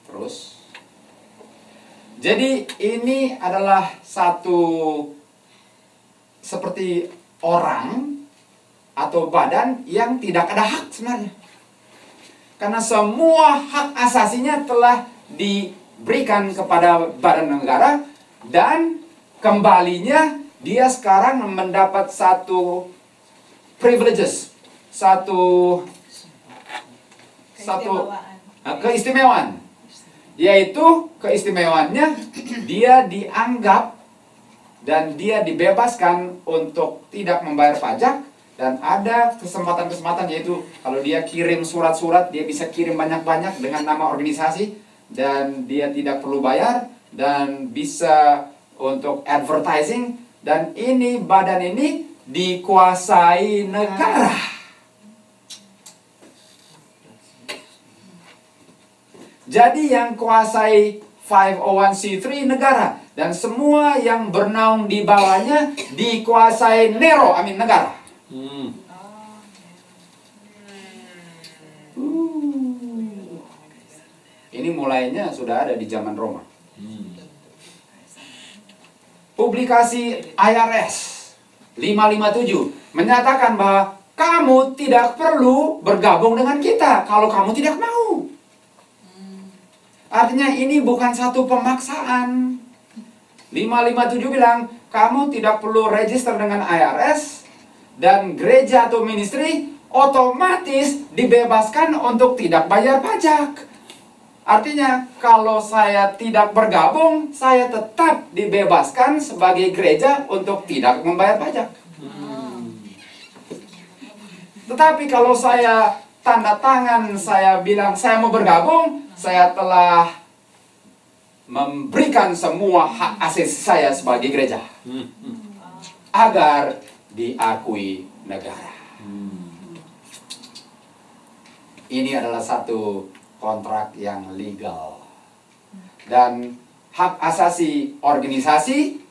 Terus, jadi ini adalah satu seperti orang atau badan yang tidak ada hak sebenarnya. Karena semua hak asasinya telah diberikan kepada badan negara, dan kembalinya dia sekarang mendapat satu privileges, satu keistimewaan. Yaitu keistimewaannya dia dianggap dan dia dibebaskan untuk tidak membayar pajak. Dan ada kesempatan-kesempatan, yaitu kalau dia kirim surat-surat, dia bisa kirim banyak-banyak dengan nama organisasi, dan dia tidak perlu bayar, dan bisa untuk advertising, dan ini badan ini dikuasai negara. Jadi yang kuasai 501c3 negara, dan semua yang bernaung di bawahnya dikuasai negara. Ini mulainya sudah ada di zaman Roma. Publikasi IRS 557 menyatakan bahwa kamu tidak perlu bergabung dengan kita kalau kamu tidak mau. Artinya ini bukan satu pemaksaan. 557 bilang kamu tidak perlu register dengan IRS, dan gereja atau ministry otomatis dibebaskan untuk tidak bayar pajak. Artinya, kalau saya tidak bergabung, saya tetap dibebaskan sebagai gereja untuk tidak membayar pajak. Tetapi kalau saya tanda tangan, saya bilang saya mau bergabung, saya telah memberikan semua hak asasi saya sebagai gereja agar diakui negara. Ini adalah satu kontrak yang legal. Dan hak asasi organisasi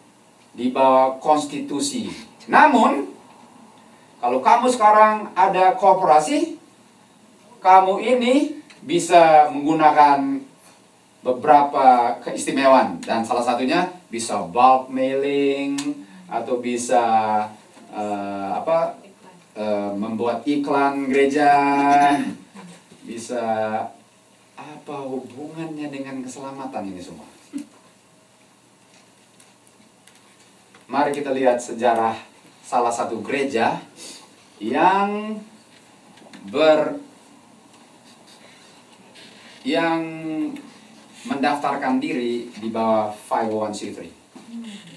di bawah konstitusi. Namun, kalau kamu sekarang ada korporasi, kamu ini bisa menggunakan beberapa keistimewaan. Dan salah satunya bisa bulk mailing, atau bisa membuat iklan gereja, bisa apa hubungannya dengan keselamatan ini semua? Mari kita lihat sejarah salah satu gereja yang mendaftarkan diri di bawah 501c3.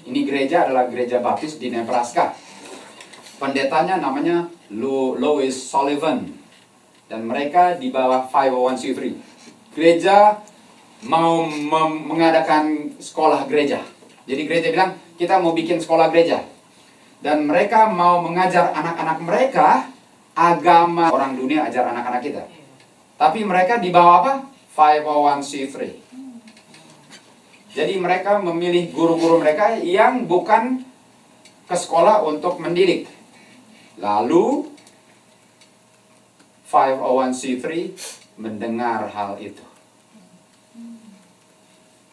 Ini gereja adalah gereja baptis di Nebraska. Pendetanya namanya Louis Sullivan, dan mereka di bawah 501c3. Gereja mau mengadakan sekolah gereja. Jadi gereja bilang, kita mau bikin sekolah gereja. Dan mereka mau mengajar anak-anak mereka agama orang dunia, ajar anak-anak kita. Tapi mereka di bawah apa? 501c3. Jadi mereka memilih guru-guru mereka yang bukan ke sekolah untuk mendidik. Lalu 501c3 mendengar hal itu.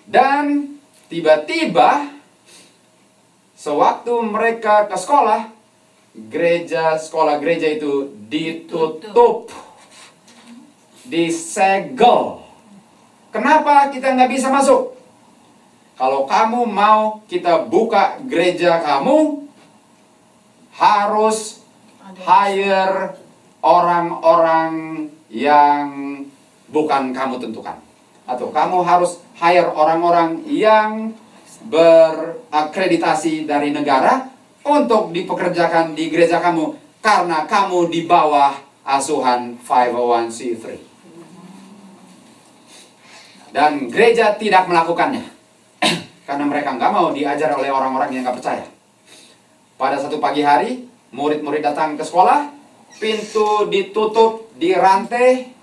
Dan tiba-tiba sewaktu mereka ke sekolah, sekolah gereja itu ditutup, disegel. Kenapa kita nggak bisa masuk? Kalau kamu mau kita buka gereja kamu, harus hire orang-orang yang bukan kamu tentukan. Atau kamu harus hire orang-orang yang berakreditasi dari negara untuk dipekerjakan di gereja kamu, karena kamu di bawah asuhan 501c3. Dan gereja tidak melakukannya. Karena mereka nggak mau diajar oleh orang-orang yang nggak percaya. Pada satu pagi hari, murid-murid datang ke sekolah, pintu ditutup, dirantai,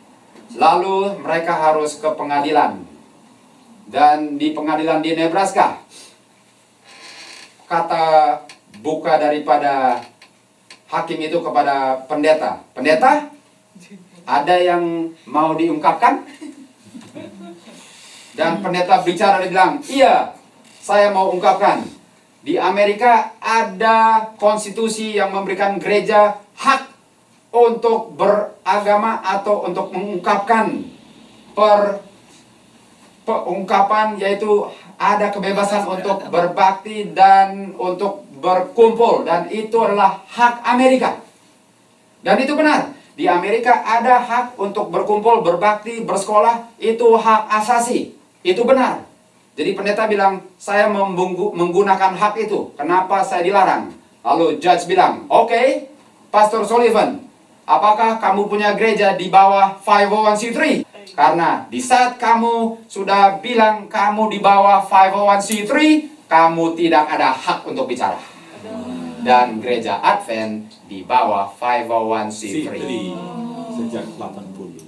lalu mereka harus ke pengadilan. Dan di pengadilan di Nebraska, kata buka daripada hakim itu kepada pendeta, "Pendeta, ada yang mau diungkapkan?" Dan pendeta bicara, dia bilang, "Iya, saya mau ungkapkan. Di Amerika ada konstitusi yang memberikan gereja hak untuk beragama atau untuk mengungkapkan pengungkapan, yaitu ada kebebasan untuk berbakti dan untuk berkumpul. Dan itu adalah hak Amerika. Dan itu benar. Di Amerika ada hak untuk berkumpul, berbakti, bersekolah. Itu hak asasi. Itu benar. Jadi pendeta bilang, saya menggunakan hak itu. Kenapa saya dilarang? Lalu judge bilang, "Oke, Pastor Sullivan, apakah kamu punya gereja di bawah 501c3? Karena di saat kamu sudah bilang kamu di bawah 501c3, kamu tidak ada hak untuk bicara." Dan gereja Advent di bawah 501c3. Sejak 80.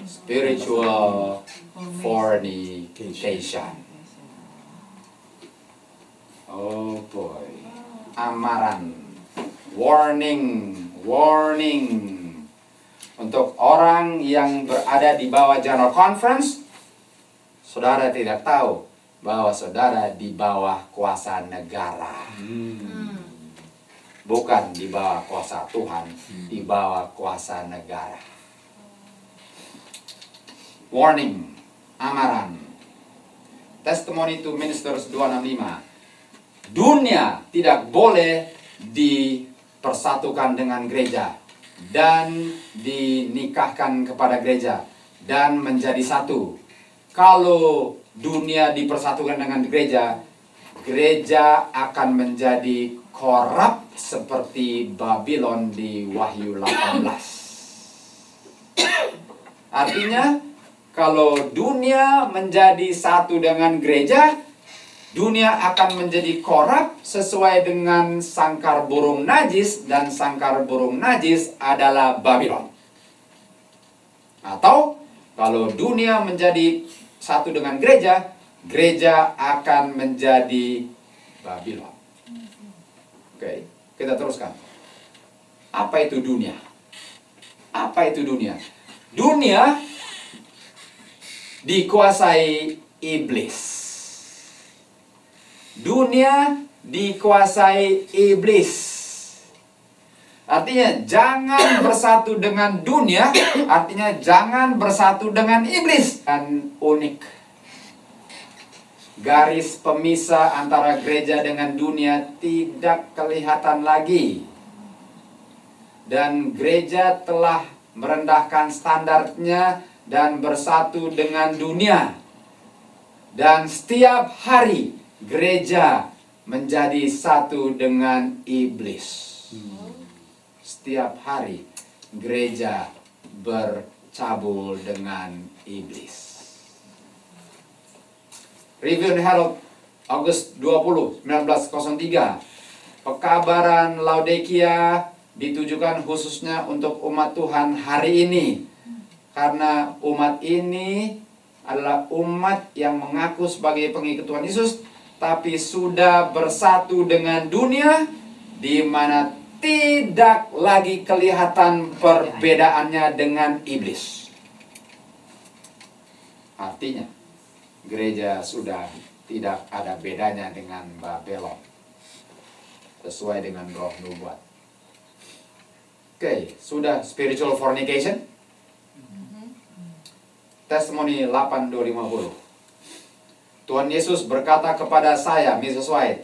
Spiritual fornication. Oh boy. Amaran. Warning. Warning. Untuk orang yang berada di bawah General Conference, saudara tidak tahu bahwa saudara di bawah kuasa negara. Bukan di bawah kuasa Tuhan, di bawah kuasa negara. Warning, amaran. Testimony to Ministers 265. Dunia tidak boleh dipersatukan dengan gereja dan dinikahkan kepada gereja dan menjadi satu. Kalau dunia dipersatukan dengan gereja, gereja akan menjadi korup seperti Babylon di Wahyu 18. Artinya, kalau dunia menjadi satu dengan gereja, dunia akan menjadi korup sesuai dengan sangkar burung najis, dan sangkar burung najis adalah Babylon. Atau kalau dunia menjadi satu dengan gereja, gereja akan menjadi Babylon. Oke, kita teruskan. Apa itu dunia? Apa itu dunia? Dunia dikuasai iblis. Dunia dikuasai iblis. Artinya jangan bersatu dengan dunia, artinya jangan bersatu dengan iblis. Dan unik. Garis pemisah antara gereja dengan dunia tidak kelihatan lagi. Dan gereja telah merendahkan standarnya dan bersatu dengan dunia. Dan setiap hari gereja menjadi satu dengan iblis. Setiap hari gereja bercabul dengan iblis. Review and Herald, Agustus 20, 1903. Pekabaran Laodikia ditujukan khususnya untuk umat Tuhan hari ini. Karena umat ini adalah umat yang mengaku sebagai pengikut Tuhan Yesus, tapi sudah bersatu dengan dunia, di mana tidak lagi kelihatan perbedaannya dengan iblis. Artinya, gereja sudah tidak ada bedanya dengan Babylon, sesuai dengan roh nubuat. Oke, sudah spiritual fornication. Testimoni 8:250. Tuhan Yesus berkata kepada saya, Mrs. White,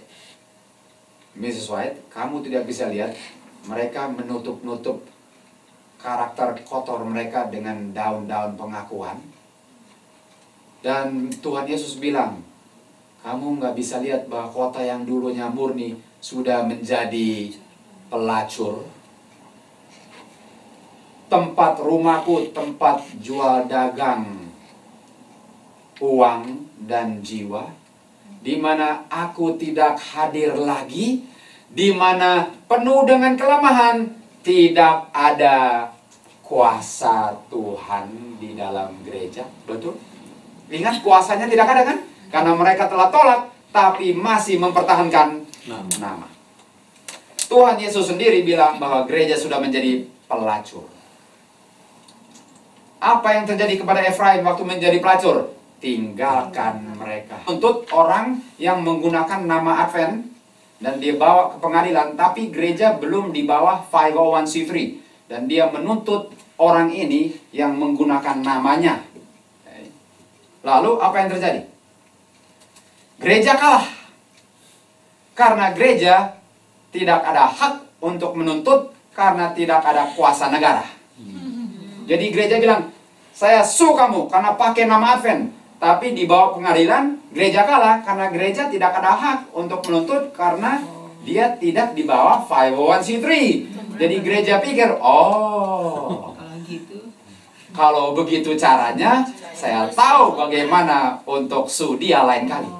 kamu tidak bisa lihat, mereka menutup-nutup karakter kotor mereka dengan daun-daun pengakuan. Dan Tuhan Yesus bilang, kamu nggak bisa lihat bahwa kota yang dulunya murni sudah menjadi pelacur. Tempat rumahku tempat jual dagang uang dan jiwa, di mana aku tidak hadir lagi, di mana penuh dengan kelemahan, tidak ada kuasa Tuhan di dalam gereja. Betul? Ingat, kuasanya tidak ada kan? Karena mereka telah tolak, tapi masih mempertahankan nama. Tuhan Yesus sendiri bilang bahwa gereja sudah menjadi pelacur. Apa yang terjadi kepada Efraim waktu menjadi pelacur? Tinggalkan mereka. Untuk orang yang menggunakan nama Advent dan dia bawa ke pengadilan, tapi gereja belum di bawah 501c3, dan dia menuntut orang ini yang menggunakan namanya. Lalu apa yang terjadi? Gereja kalah. Karena gereja tidak ada hak untuk menuntut, karena tidak ada kuasa negara. Jadi gereja bilang, saya sue kamu karena pakai nama Advent. Tapi di bawah pengadilan, gereja kalah karena gereja tidak ada hak untuk menuntut karena dia tidak di bawah 501c3. Jadi gereja pikir, oh, kalau begitu caranya, saya tahu bagaimana untuk sue dia lain kali.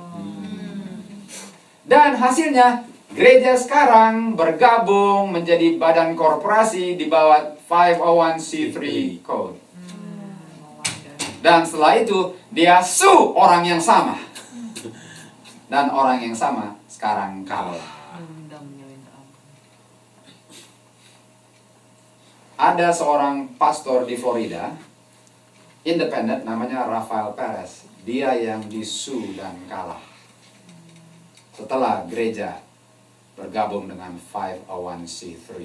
Dan hasilnya, gereja sekarang bergabung menjadi badan korporasi di bawah 501c3 code. Dan setelah itu, dia sue orang yang sama. Dan orang yang sama sekarang kalah. Ada seorang pastor di Florida, independen, namanya Rafael Perez. Dia yang disue dan kalah. Setelah gereja bergabung dengan 501c3.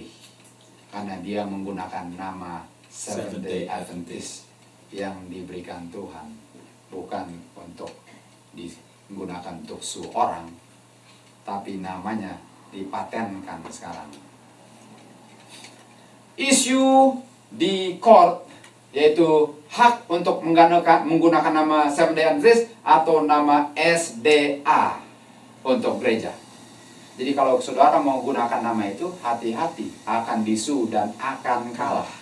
Karena dia menggunakan nama Seventh-day Adventist yang diberikan Tuhan, bukan untuk digunakan untuk sue orang, tapi namanya dipatenkan sekarang. Isu di court yaitu hak untuk menggunakan nama Seventh-day Adventist atau nama SDA untuk gereja. Jadi kalau saudara mau gunakan nama itu, hati-hati, akan disue dan akan kalah.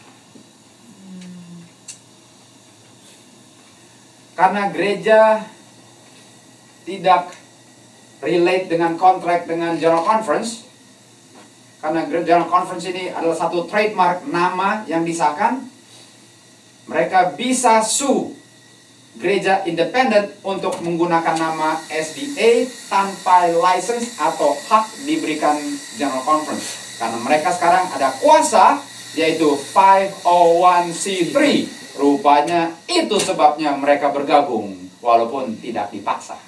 Karena gereja tidak relate dengan kontrak dengan General Conference. Karena General Conference ini adalah satu trademark nama yang disahkan. Mereka bisa sue gereja independen untuk menggunakan nama SDA tanpa license atau hak diberikan General Conference. Karena mereka sekarang ada kuasa, yaitu 501c3. Rupanya itu sebabnya mereka bergabung walaupun tidak dipaksa.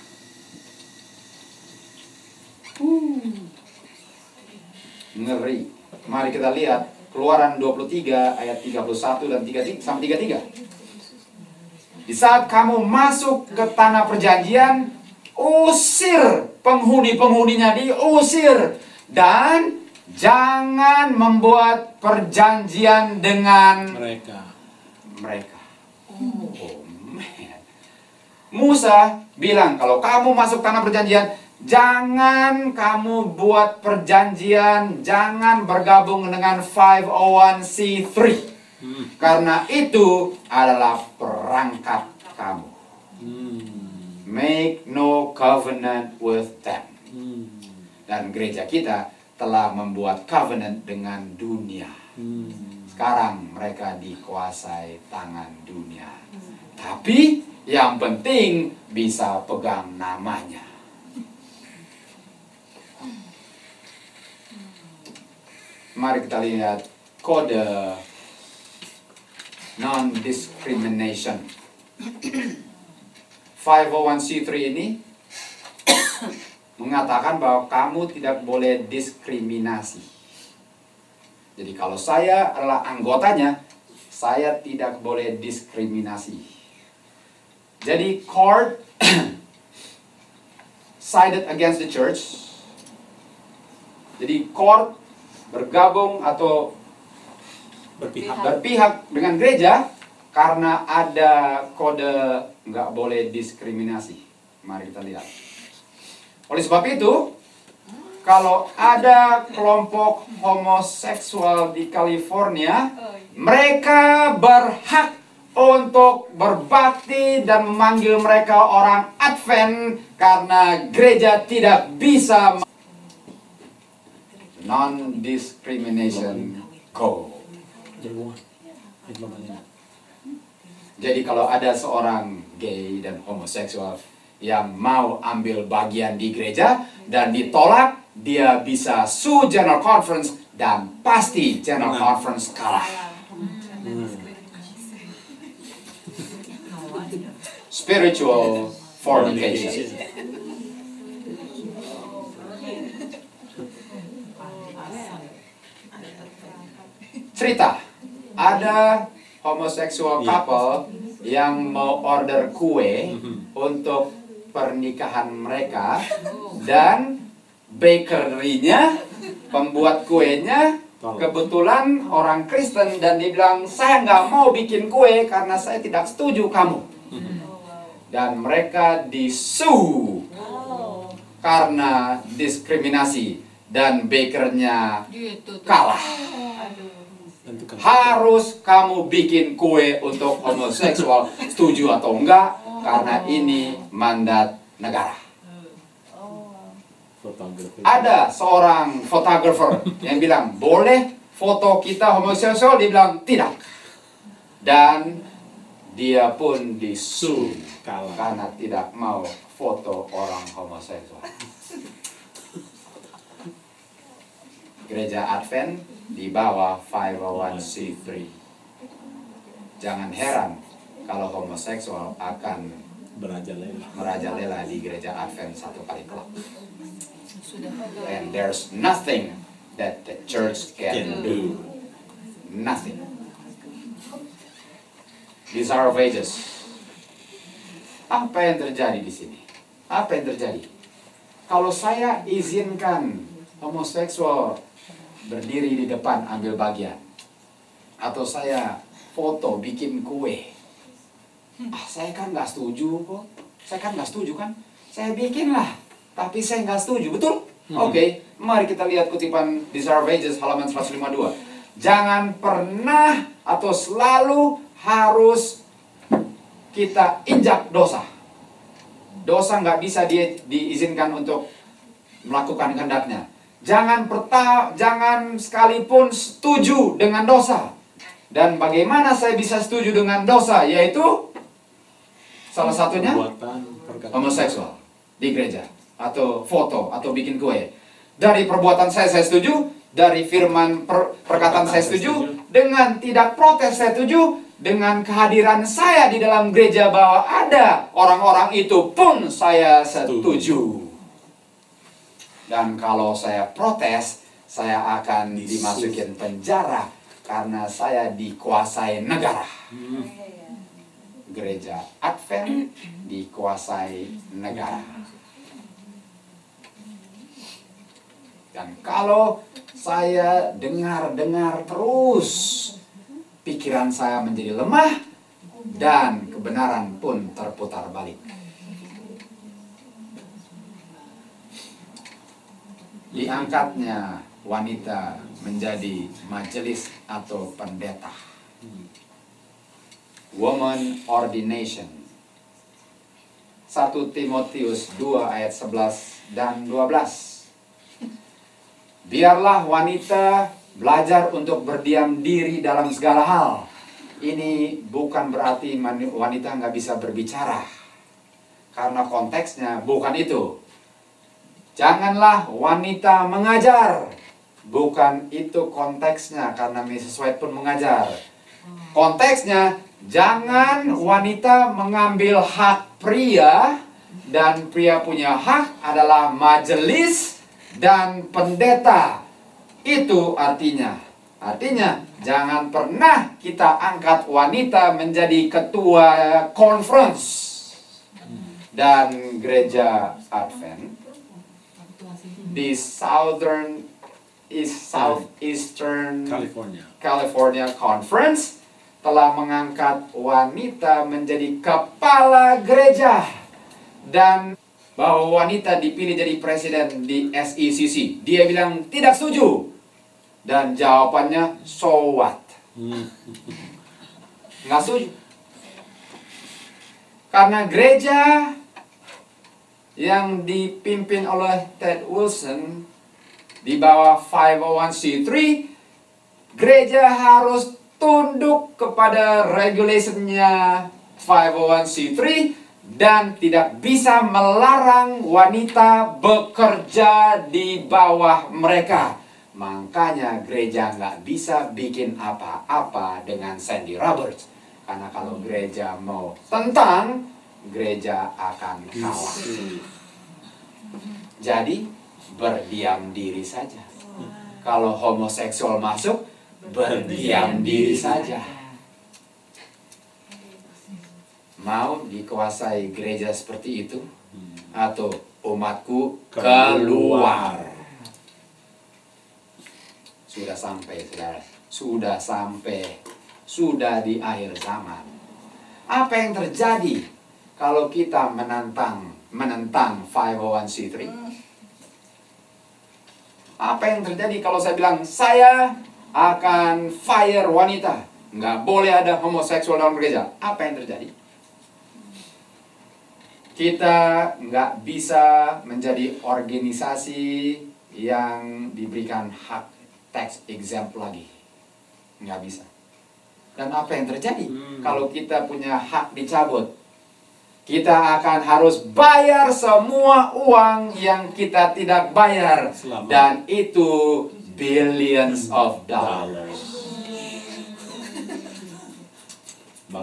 Ngeri. Mari kita lihat Keluaran 23 ayat 31 dan 33. Di saat kamu masuk ke tanah perjanjian, usir penghuni-penghuninya, diusir, dan jangan membuat perjanjian dengan mereka. Oh man. Musa bilang, kalau kamu masuk tanah perjanjian, jangan kamu buat perjanjian, jangan bergabung dengan 501c3. Karena itu adalah perangkat kamu. Make no covenant with them. Dan gereja kita telah membuat covenant dengan dunia. Sekarang mereka dikuasai tangan dunia. Tapi yang penting bisa pegang namanya. Mari kita lihat kode non-discrimination. 501c3 ini mengatakan bahwa kamu tidak boleh diskriminasi. Jadi kalau saya adalah anggotanya, saya tidak boleh diskriminasi. Jadi court sided against the church. Jadi court bergabung atau berpihak dengan gereja karena ada kode nggak boleh diskriminasi. Mari kita lihat. Oleh sebab itu, kalau ada kelompok homoseksual di California, mereka berhak untuk berbakti dan memanggil mereka orang Advent karena gereja tidak bisa. Non-discrimination go. Jadi kalau ada seorang gay dan homoseksual yang mau ambil bagian di gereja dan ditolak, dia bisa sue General Conference dan pasti General Conference kalah. Spiritual fornication. Cerita, ada homoseksual couple yang mau order kue untuk pernikahan mereka, dan bakery-nya, pembuat kuenya kebetulan orang Kristen, dan dia bilang, saya nggak mau bikin kue karena saya tidak setuju kamu. Dan mereka disue karena diskriminasi, dan bakernya kalah. Harus kamu bikin kue untuk homoseksual, setuju atau enggak, karena ini mandat negara. Ada seorang fotografer yang bilang, boleh foto kita homoseksual? Dia bilang, tidak. Dan dia pun disue karena tidak mau foto orang homoseksual. Gereja Advent di bawah 501c3. Jangan heran kalau homoseksual akan merajalela di gereja Advent satu kali kelak. And there's nothing that the church can do. Nothing. Desire of Ages. Apa yang terjadi di sini? Apa yang terjadi? Kalau saya izinkan homoseksual berdiri di depan ambil bagian, atau saya foto bikin kue, saya kan nggak setuju kok. Saya kan nggak setuju kan? Saya bikin lah, tapi saya nggak setuju, betul? Oke, mari kita lihat kutipan Desire of Ages halaman 152. Jangan pernah atau selalu harus kita injak dosa. Dosa nggak bisa diizinkan untuk melakukan kehendaknya. Jangan sekalipun setuju dengan dosa. Dan bagaimana saya bisa setuju dengan dosa? Yaitu salah satunya homoseksual di gereja, atau foto, atau bikin kue. Dari perbuatan saya setuju, dari firman perkataan saya setuju, dengan tidak protes saya setuju, dengan kehadiran saya di dalam gereja bahwa ada orang-orang itu pun saya setuju. Dan kalau saya protes, saya akan dimasukin penjara karena saya dikuasai negara. Gereja Advent dikuasai negara. Dan kalau saya dengar terus, pikiran saya menjadi lemah dan kebenaran pun terputar balik. Diangkatnya wanita menjadi majelis atau pendeta. Woman ordination. 1 Timotius 2 ayat 11 dan 12. Biarlah wanita belajar untuk berdiam diri dalam segala hal. Ini bukan berarti wanita nggak bisa berbicara, karena konteksnya bukan itu. Janganlah wanita mengajar, bukan itu konteksnya, karena Mrs. White pun mengajar. Konteksnya, jangan wanita mengambil hak pria, dan pria punya hak adalah majelis dan pendeta. Itu artinya jangan pernah kita angkat wanita menjadi ketua conference. Dan gereja Advent di Southeastern California Conference telah mengangkat wanita menjadi kepala gereja. Dan bahwa wanita dipilih jadi presiden di SECC. Dia bilang tidak setuju. Dan jawabannya, so what? Nggak setuju. Karena gereja yang dipimpin oleh Ted Wilson di bawah 501c3, gereja harus tunduk kepada regulationnya 501c3 dan tidak bisa melarang wanita bekerja di bawah mereka. Makanya gereja nggak bisa bikin apa-apa dengan Sandy Roberts. Karena kalau gereja mau tentang, gereja akan kalah. Jadi berdiam diri saja. Kalau homoseksual masuk, berdiam diri saja. Mau dikuasai gereja seperti itu? Atau umatku keluar? Sudah sampai, saudara. Sudah sampai. Sudah di akhir zaman. Apa yang terjadi kalau kita menentang 501c3? Apa yang terjadi kalau saya bilang, saya akan fire wanita, nggak boleh ada homoseksual dalam gereja? Apa yang terjadi? Kita nggak bisa menjadi organisasi yang diberikan hak tax exempt lagi. Nggak bisa. Dan apa yang terjadi kalau kita punya hak dicabut? Kita akan harus bayar semua uang yang kita tidak bayar. Dan itu billions of dollars.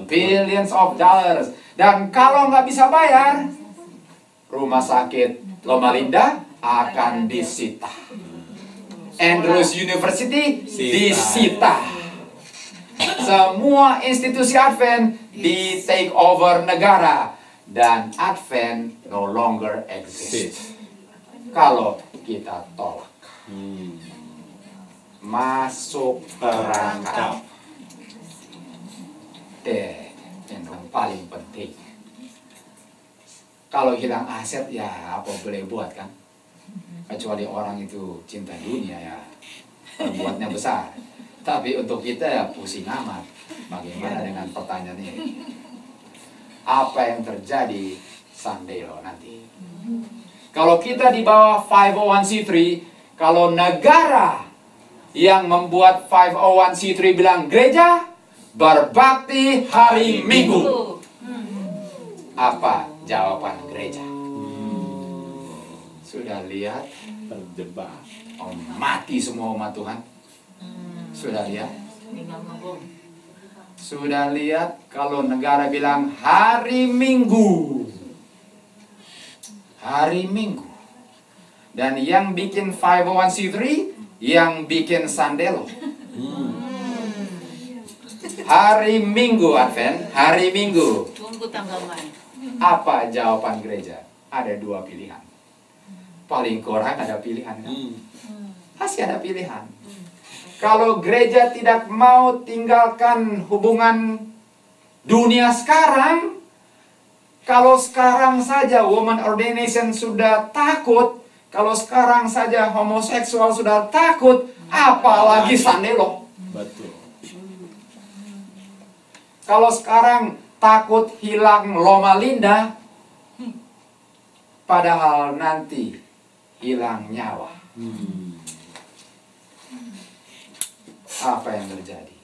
Billions of dollars. Dan kalau nggak bisa bayar, rumah sakit Loma Linda akan disita. Andrews University disita. Semua institusi Advent di take over negara. Dan Advent no longer exist. Kalau kita tolak. Masuk perangkap. Yang paling penting. Kalau hilang aset ya apa boleh buat kan? Kecuali orang itu cinta dunia ya, buatnya besar. Tapi untuk kita ya pusing amat. Bagaimana dengan pertanyaan ini? Apa yang terjadi Sandero nanti? Kalau kita di bawah 501c3, kalau negara yang membuat 501c3 bilang gereja berbakti hari Minggu, apa jawaban gereja? Sudah lihat? Terjebak. Mati semua umat Tuhan. Sudah lihat? Sudah lihat kalau negara bilang hari Minggu. Hari Minggu. Dan yang bikin 501c3, yang bikin Sandelo. Hari Minggu Advent, hari Minggu. Tunggu tanggal main. Apa jawaban gereja? Ada dua pilihan. Paling kurang ada pilihan kan? Pasti ada pilihan. Kalau gereja tidak mau tinggalkan hubungan dunia sekarang, kalau sekarang saja woman ordination sudah takut, kalau sekarang saja homoseksual sudah takut, apalagi Sandelo. Betul. Kalau sekarang takut hilang Loma Linda, padahal nanti hilang nyawa. Apa yang terjadi?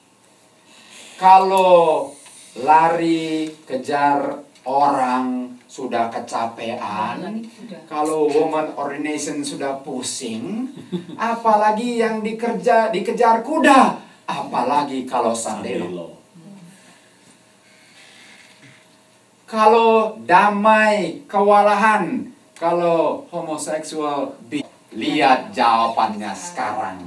Kalau lari kejar orang sudah kecapean, kalau woman ordination sudah pusing, apalagi yang dikejar kuda, apalagi kalau Sandelo. Kalau damai kewalahan, kalau homoseksual, lihat jawabannya sekarang.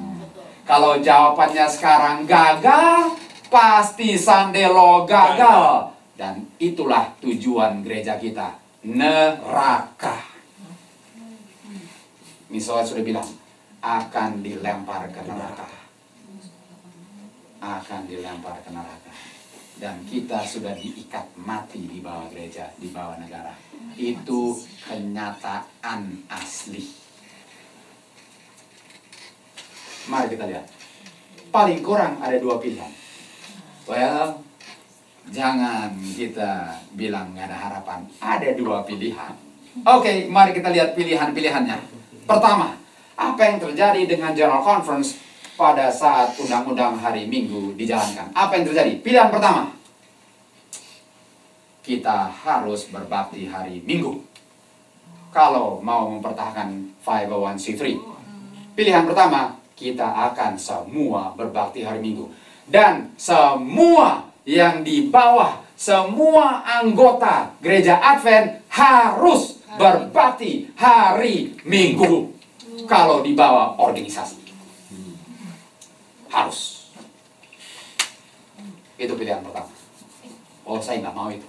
Kalau jawabannya sekarang gagal, pasti Sandelo gagal. Dan itulah tujuan gereja kita, neraka. Misalnya sudah bilang, akan dilempar ke neraka. Akan dilempar ke neraka. dan kita sudah diikat mati di bawah gereja, di bawah negara. Itu kenyataan asli. Mari kita lihat. Paling kurang ada dua pilihan. Well, jangan kita bilang nggak ada harapan. Ada dua pilihan. Oke, mari kita lihat pilihan-pilihannya. Pertama, apa yang terjadi dengan General Conference pada saat undang-undang hari Minggu dijalankan? Apa yang terjadi? Pilihan pertama, kita harus berbakti hari Minggu kalau mau mempertahankan 501c3. Pilihan pertama, kita akan semua berbakti hari Minggu. Dan semua yang di bawah, semua anggota gereja Advent harus berbakti hari Minggu kalau di bawah organisasi. Harus. Itu pilihan pertama. Oh, saya nggak mau itu.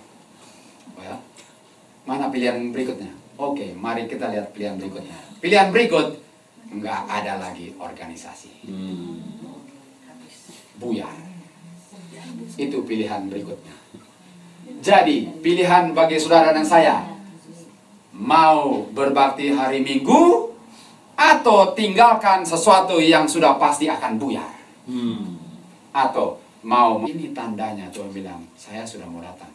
Well, mana pilihan berikutnya? Oke, mari kita lihat pilihan berikutnya. Pilihan berikut, nggak ada lagi organisasi. Buyar. Itu pilihan berikutnya. Jadi, pilihan bagi saudara dan saya, mau berbakti hari Minggu atau tinggalkan sesuatu yang sudah pasti akan buyar. Atau mau, ini tandanya Tuhan bilang, saya sudah mau datang.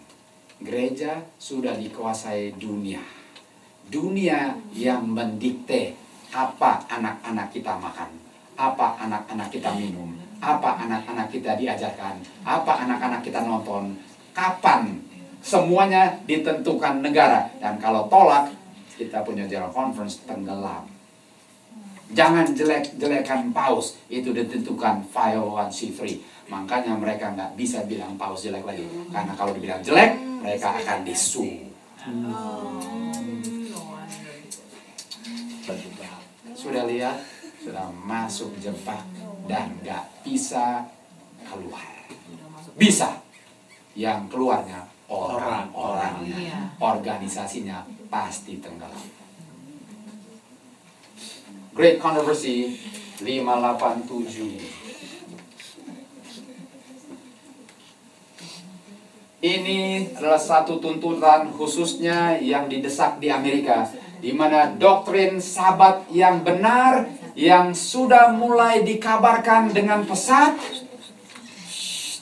Gereja sudah dikuasai dunia. Dunia yang mendikte apa anak-anak kita makan, apa anak-anak kita minum, apa anak-anak kita diajarkan, apa anak-anak kita nonton, kapan. Semuanya ditentukan negara. Dan kalau tolak, kita punya General Conference tenggelam. Jangan jelek-jelekan paus, itu ditentukan 501c3. Makanya mereka nggak bisa bilang paus jelek lagi. Karena kalau dibilang jelek, mereka akan disu. Sudah lihat, sudah masuk jebak dan nggak bisa keluar. Bisa, yang keluarnya orang-orangnya, organisasinya pasti tenggelam. Great Controversy 587. Ini adalah satu tuntutan khususnya yang didesak di Amerika, di mana doktrin Sabat yang benar yang sudah mulai dikabarkan dengan pesat.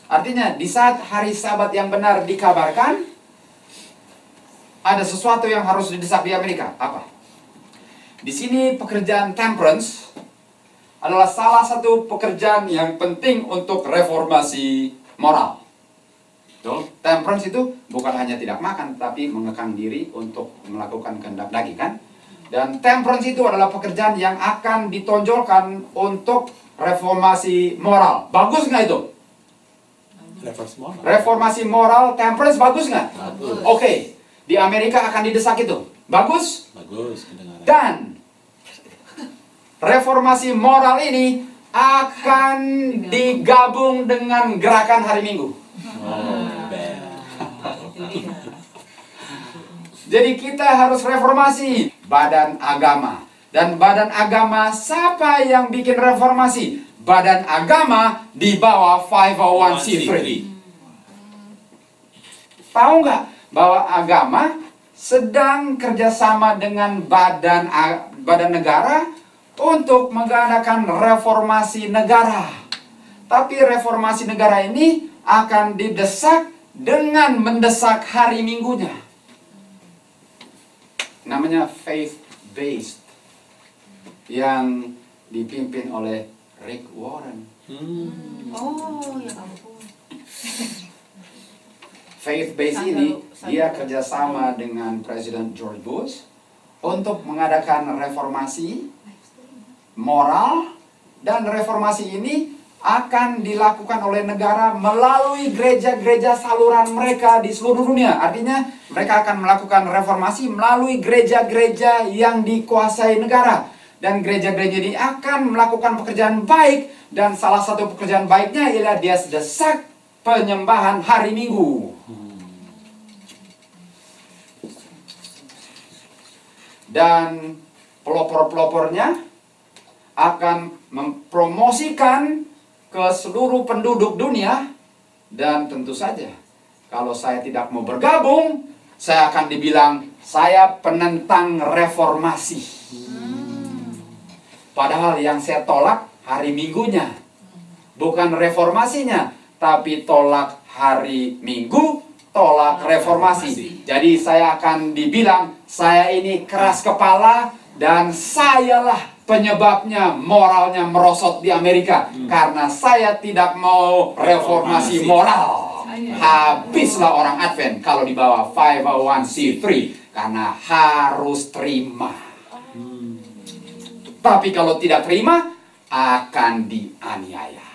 Artinya di saat hari Sabat yang benar dikabarkan, ada sesuatu yang harus didesak di Amerika. Apa? Di sini pekerjaan temperance adalah salah satu pekerjaan yang penting untuk reformasi moral. Tuh, temperance itu bukan hanya tidak makan, tapi mengekang diri untuk melakukan kehendak daging, kan? Dan temperance itu adalah pekerjaan yang akan ditonjolkan untuk reformasi moral. Bagus nggak itu? Reformasi moral, temperance bagus nggak? Bagus. Oke, di Amerika akan didesak itu. Bagus? Bagus kedengaran. Dan reformasi moral ini akan digabung dengan gerakan hari Minggu. Jadi kita harus reformasi badan agama. Dan badan agama, siapa yang bikin reformasi? Badan agama di bawah 501c3. Tahu nggak bahwa agama sedang kerjasama dengan badan negara untuk mengadakan reformasi negara. Tapi reformasi negara ini akan didesak dengan mendesak hari Minggunya. Namanya faith-based, yang dipimpin oleh Rick Warren. Oh, ya ampun. Faith-based ini, dia kerjasama dengan Presiden George Bush untuk mengadakan reformasi moral, dan reformasi ini akan dilakukan oleh negara melalui gereja-gereja saluran mereka di seluruh dunia. Artinya mereka akan melakukan reformasi melalui gereja-gereja yang dikuasai negara. Dan gereja-gereja ini akan melakukan pekerjaan baik. Dan salah satu pekerjaan baiknya ialah dia desak penyembahan hari Minggu. Dan pelopor-pelopornya akan mempromosikan ke seluruh penduduk dunia, dan tentu saja Kalau saya tidak mau bergabung, saya akan dibilang saya penentang reformasi. Padahal yang saya tolak hari Minggunya, bukan reformasinya, tapi tolak hari Minggu, tolak reformasi. Jadi saya akan dibilang saya ini keras kepala dan sayalah penyebabnya moralnya merosot di Amerika. Karena saya tidak mau reformasi moral. Habislah orang Advent kalau di bawah 501c3 karena harus terima. Tapi kalau tidak terima akan dianiaya.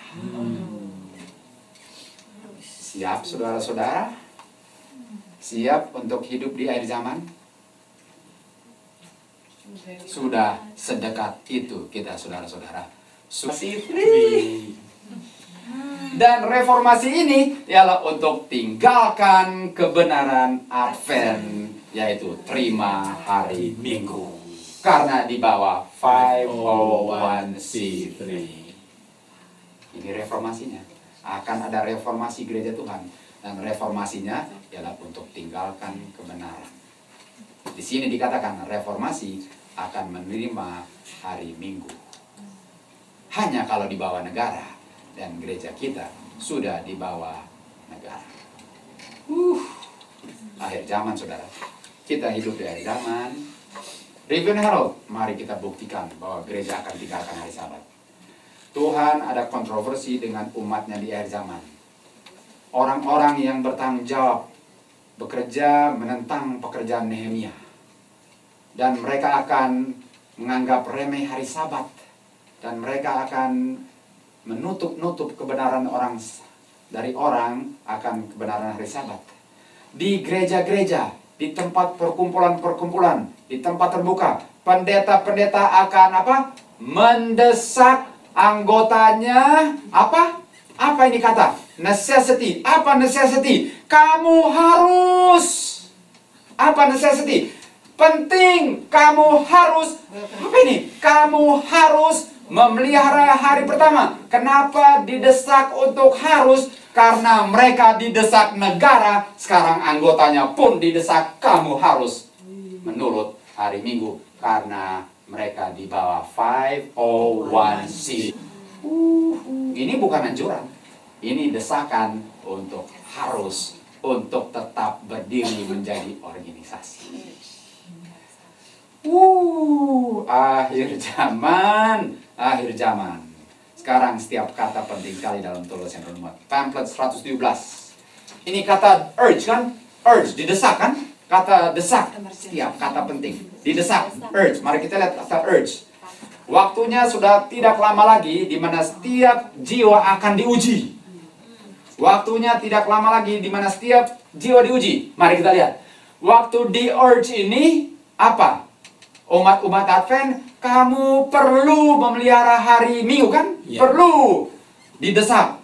Siap saudara-saudara? Siap untuk hidup di akhir zaman? Sudah sedekat itu kita saudara-saudara. Dan reformasi ini ialah untuk tinggalkan kebenaran Advent, yaitu terima hari Minggu. Karena di bawah 501c3. Ini reformasinya. Akan ada reformasi gereja Tuhan. Dan reformasinya ialah untuk tinggalkan kebenaran. Di sini dikatakan reformasi akan menerima hari Minggu. Hanya kalau di bawah negara, dan gereja kita sudah di bawah negara. Akhir zaman saudara. Kita hidup di akhir zaman. Review Harold, mari kita buktikan bahwa gereja akan tinggalkan hari Sabat. Tuhan ada kontroversi dengan umatnya di akhir zaman. Orang-orang yang bertanggung jawab bekerja menentang pekerjaan Nehemia. Dan mereka akan menganggap remeh hari Sabat. Dan mereka akan menutup-nutup kebenaran orang dari orang akan kebenaran hari Sabat. Di gereja-gereja, di tempat perkumpulan-perkumpulan, di tempat terbuka, pendeta-pendeta akan apa? Mendesak anggotanya apa? Apa ini kata? Necessity. Apa necessity? Kamu harus. Apa necessity? Penting, kamu harus, apa ini? Kamu harus memelihara hari pertama. Kenapa didesak untuk harus? Karena mereka didesak negara. Sekarang anggotanya pun didesak, kamu harus menurut hari Minggu. Karena mereka di bawah 501c. Ini bukan anjuran. Ini desakan untuk harus, untuk tetap berdiri menjadi organisasi. Akhir zaman. Akhir zaman. Sekarang setiap kata penting sekali dalam tulis yang rumah. Pamphlet 117. Ini kata urge kan? Urge, didesak kan? Kata desak. Setiap kata penting. Didesak, urge. Mari kita lihat kata urge. Waktunya sudah tidak lama lagi di mana setiap jiwa akan diuji. Waktunya tidak lama lagi di mana setiap jiwa diuji. Mari kita lihat. Waktu di urge ini apa? Umat-umat Advent, kamu perlu memelihara hari Minggu kan? Ya. Perlu didesak.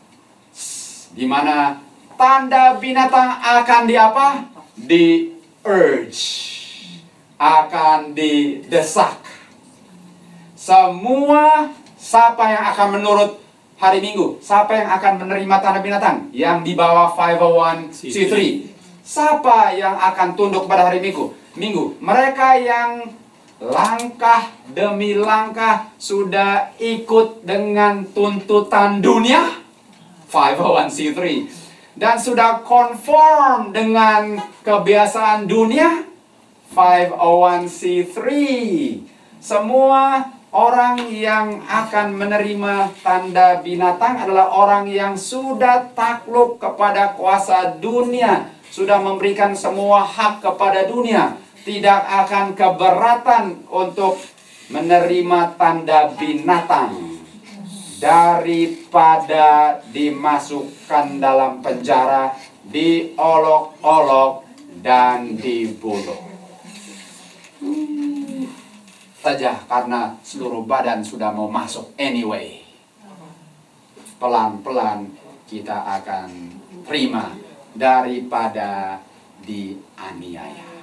Di mana tanda binatang akan di apa? Di urge. Akan didesak. Semua siapa yang akan menurut hari Minggu? Siapa yang akan menerima tanda binatang? Yang di bawah 501c3. Siapa yang akan tunduk pada hari Minggu? Mereka yang langkah demi langkah sudah ikut dengan tuntutan dunia 501c3 dan sudah konform dengan kebiasaan dunia 501c3. Semua orang yang akan menerima tanda binatang adalah orang yang sudah takluk kepada kuasa dunia, sudah memberikan semua hak kepada dunia. Tidak akan keberatan untuk menerima tanda binatang daripada dimasukkan dalam penjara, diolok-olok, dan dibunuh. Saja karena seluruh badan sudah mau masuk anyway. Pelan-pelan kita akan terima daripada dianiaya.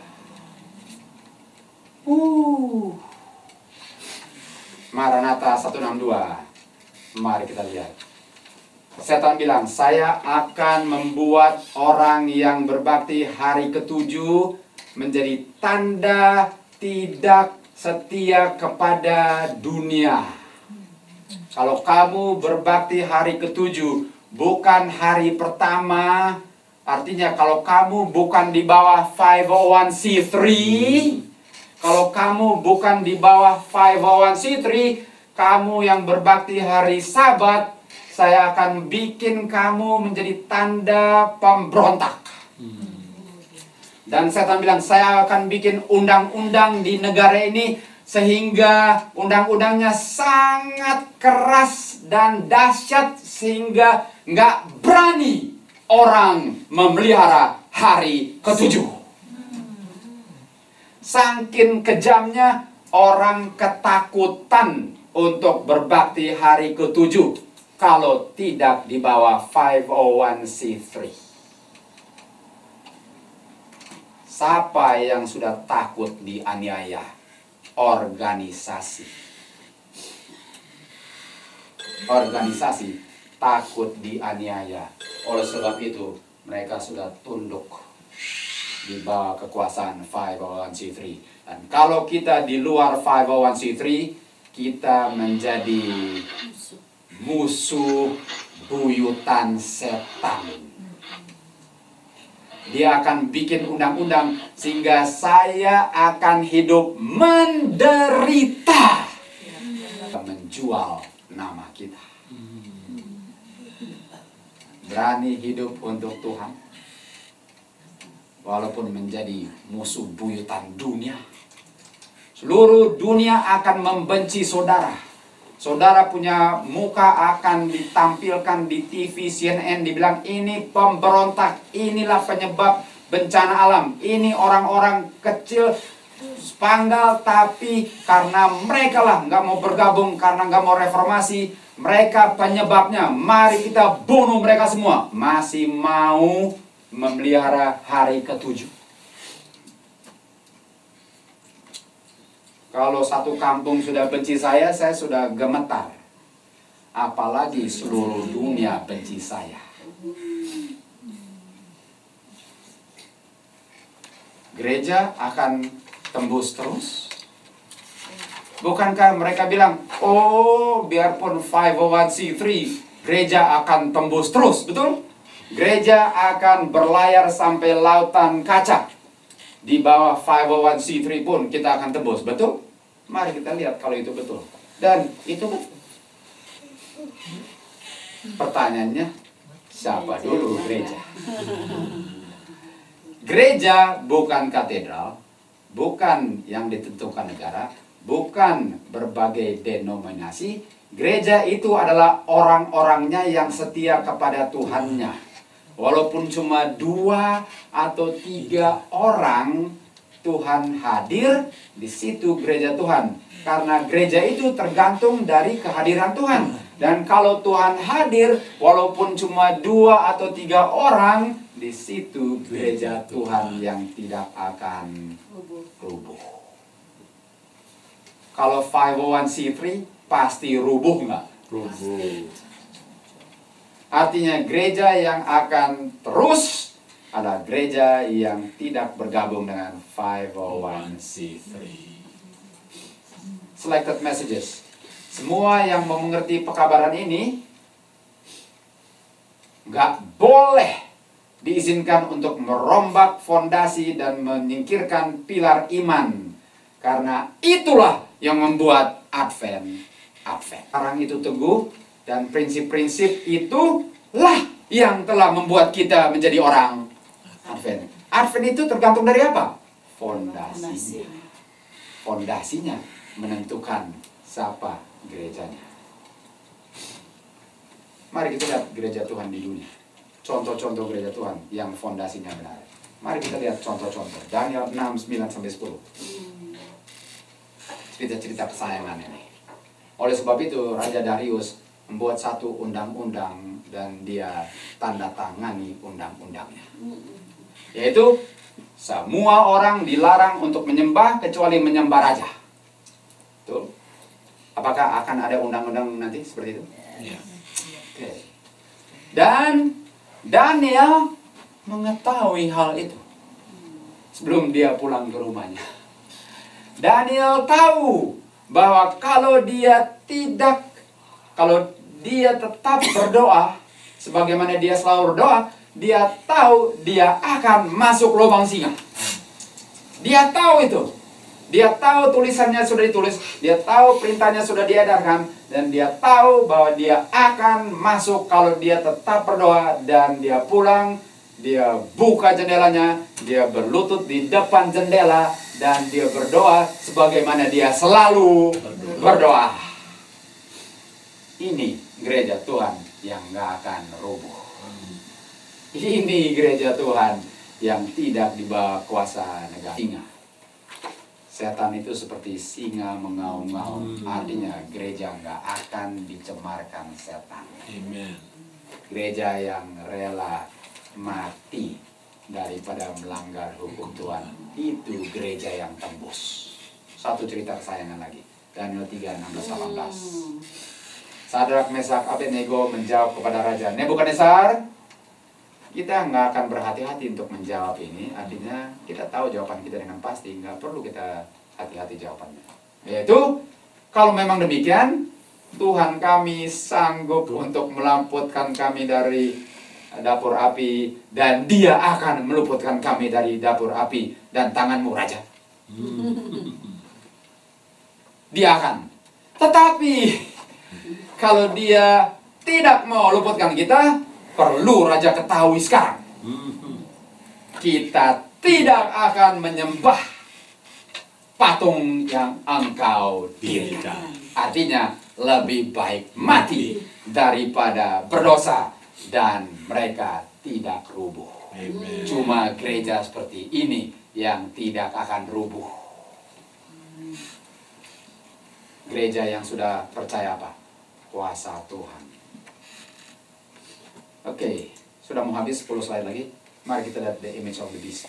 Maranatha 162. Mari kita lihat. Setan bilang, saya akan membuat orang yang berbakti hari ketujuh menjadi tanda tidak setia kepada dunia. Kalau kamu berbakti hari ketujuh, bukan hari pertama, artinya kalau kamu bukan di bawah 501c3, kalau kamu bukan di bawah 501c3, kamu yang berbakti hari Sabat, saya akan bikin kamu menjadi tanda pemberontak. Dan setan bilang, saya akan bikin undang-undang di negara ini sehingga undang-undangnya sangat keras dan dahsyat sehingga nggak berani orang memelihara hari ketujuh. Saking kejamnya, orang ketakutan untuk berbakti hari ketujuh kalau tidak di bawah 501c3. Siapa yang sudah takut dianiaya? Organisasi. Organisasi takut dianiaya. Oleh sebab itu, mereka sudah tunduk di bawah kekuasaan 501c3. Dan kalau kita di luar 501c3, kita menjadi musuh buyutan setan. Dia akan bikin undang-undang sehingga saya akan hidup menderita, menjual nama kita. Berani hidup untuk Tuhan walaupun menjadi musuh buyutan dunia. Seluruh dunia akan membenci saudara. Saudara punya muka akan ditampilkan di TV, CNN, dibilang ini pemberontak, inilah penyebab bencana alam, ini orang-orang kecil, sepanggal, tapi karena mereka lah nggak mau bergabung, karena nggak mau reformasi, mereka penyebabnya, mari kita bunuh mereka semua. Masih mau memelihara hari ketujuh. Kalau satu kampung sudah benci saya sudah gemetar. Apalagi seluruh dunia benci saya. Gereja akan tembus terus. Bukankah mereka bilang, oh biarpun 501c3, gereja akan tembus terus, betul? Gereja akan berlayar sampai lautan kaca. Di bawah 501c3 pun kita akan tembus, betul? Mari kita lihat kalau itu betul. Dan itu betul. Pertanyaannya, siapa dulu gereja? Gereja bukan katedral, bukan yang ditentukan negara, bukan berbagai denominasi. Gereja itu adalah orang-orangnya yang setia kepada Tuhannya. Walaupun cuma 2 atau 3 orang, Tuhan hadir di situ gereja Tuhan. Karena gereja itu tergantung dari kehadiran Tuhan. Dan kalau Tuhan hadir, walaupun cuma 2 atau 3 orang, di situ gereja Tuhan yang tidak akan rubuh. Kalau 501c3 pasti rubuh nggak? Rubuh. Artinya gereja yang akan terus adalah gereja yang tidak bergabung dengan 501c3. Selected messages. Semua yang mengerti pekabaran ini nggak boleh diizinkan untuk merombak fondasi dan menyingkirkan pilar iman. Karena itulah yang membuat Advent. Sekarang itu teguh. Dan prinsip-prinsip itulah yang telah membuat kita menjadi orang Advent. Advent itu tergantung dari apa? Fondasinya. Fondasinya menentukan siapa gerejanya. Mari kita lihat gereja Tuhan di dunia. Contoh-contoh gereja Tuhan yang fondasinya benar. Mari kita lihat contoh-contoh. Daniel 6, 9-10. Cerita-cerita kesayangan ini. Oleh sebab itu Raja Darius membuat satu undang-undang dan dia tanda tangani undang-undangnya. Yaitu semua orang dilarang untuk menyembah kecuali menyembah raja. Betul? Apakah akan ada undang-undang nanti seperti itu? Ya. Oke. Dan Daniel mengetahui hal itu sebelum dia pulang ke rumahnya. Daniel tahu bahwa kalau dia tetap berdoa sebagaimana dia selalu berdoa, dia tahu dia akan masuk lubang singa. Dia tahu itu. Dia tahu tulisannya sudah ditulis, dia tahu perintahnya sudah diedarkan, dan dia tahu bahwa dia akan masuk kalau dia tetap berdoa dan dia pulang, dia buka jendelanya, dia berlutut di depan jendela, dan dia berdoa sebagaimana dia selalu berdoa. Ini gereja Tuhan yang gak akan rubuh. Ini gereja Tuhan yang tidak di bawah kuasa negara. Singa. Setan itu seperti singa mengaum-ngaum. Artinya gereja nggak akan dicemarkan setan. Amen. Gereja yang rela mati daripada melanggar hukum Tuhan, itu gereja yang tembus. Satu cerita kesayangan lagi, Daniel 3:16-18. Sadrak, Mesak, Abednego menjawab kepada Raja Nebukadnezar. Kita nggak akan berhati-hati untuk menjawab ini. Artinya kita tahu jawaban kita dengan pasti, nggak perlu kita hati-hati jawabannya. Yaitu, kalau memang demikian, Tuhan kami sanggup untuk meluputkan kami dari dapur api, dan Dia akan meluputkan kami dari dapur api dan tanganmu, Raja. Dia akan. Tetapi kalau Dia tidak mau luputkan kita, perlu Raja ketahui sekarang, kita tidak akan menyembah patung yang engkau dirikan. Artinya lebih baik mati daripada berdosa dan mereka tidak rubuh. Amen. Cuma gereja seperti ini yang tidak akan rubuh. Gereja yang sudah percaya apa? Kuasa Tuhan. Oke, sudah mau habis 10 slide lagi. Mari kita lihat the image of the beast.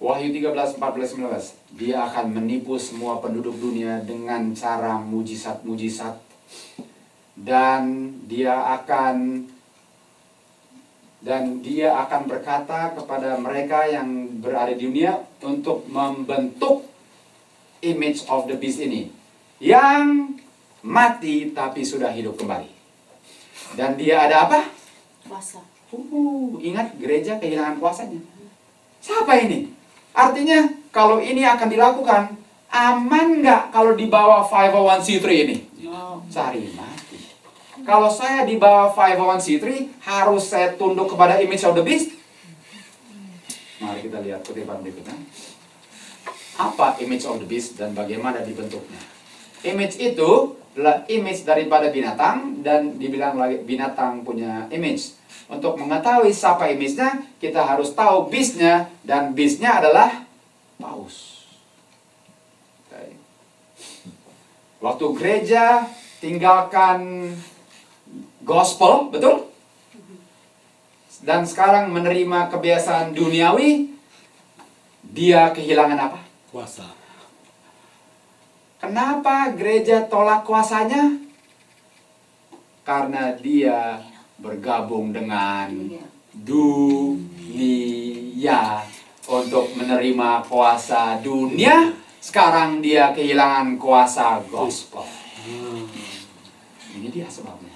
Wahyu 13:14-19. Dia akan menipu semua penduduk dunia dengan cara mujizat-mujizat. Dan dia akan berkata kepada mereka yang berada di dunia untuk membentuk image of the beast ini, yang mati tapi sudah hidup kembali. Dan dia ada apa? Kuasa. Ingat, gereja kehilangan kuasanya. Siapa ini? Artinya kalau ini akan dilakukan, aman nggak kalau di bawah 501c3 ini? Cari mati. Kalau saya di bawah 501c3, harus saya tunduk kepada image of the beast? Mari kita lihat kutipan berikutnya. Apa image of the beast dan bagaimana dibentuknya? Image itu adalah image daripada binatang, dan dibilang lagi binatang punya image. Untuk mengetahui siapa image-nya, kita harus tahu beast-nya, dan beast-nya adalah paus. Okay. Waktu gereja tinggalkan gospel, betul? Dan sekarang menerima kebiasaan duniawi, dia kehilangan apa? Kuasa. Kenapa gereja tolak kuasanya? Karena dia bergabung dengan dunia untuk menerima kuasa dunia. Sekarang dia kehilangan kuasa gospel. Ini dia sebabnya.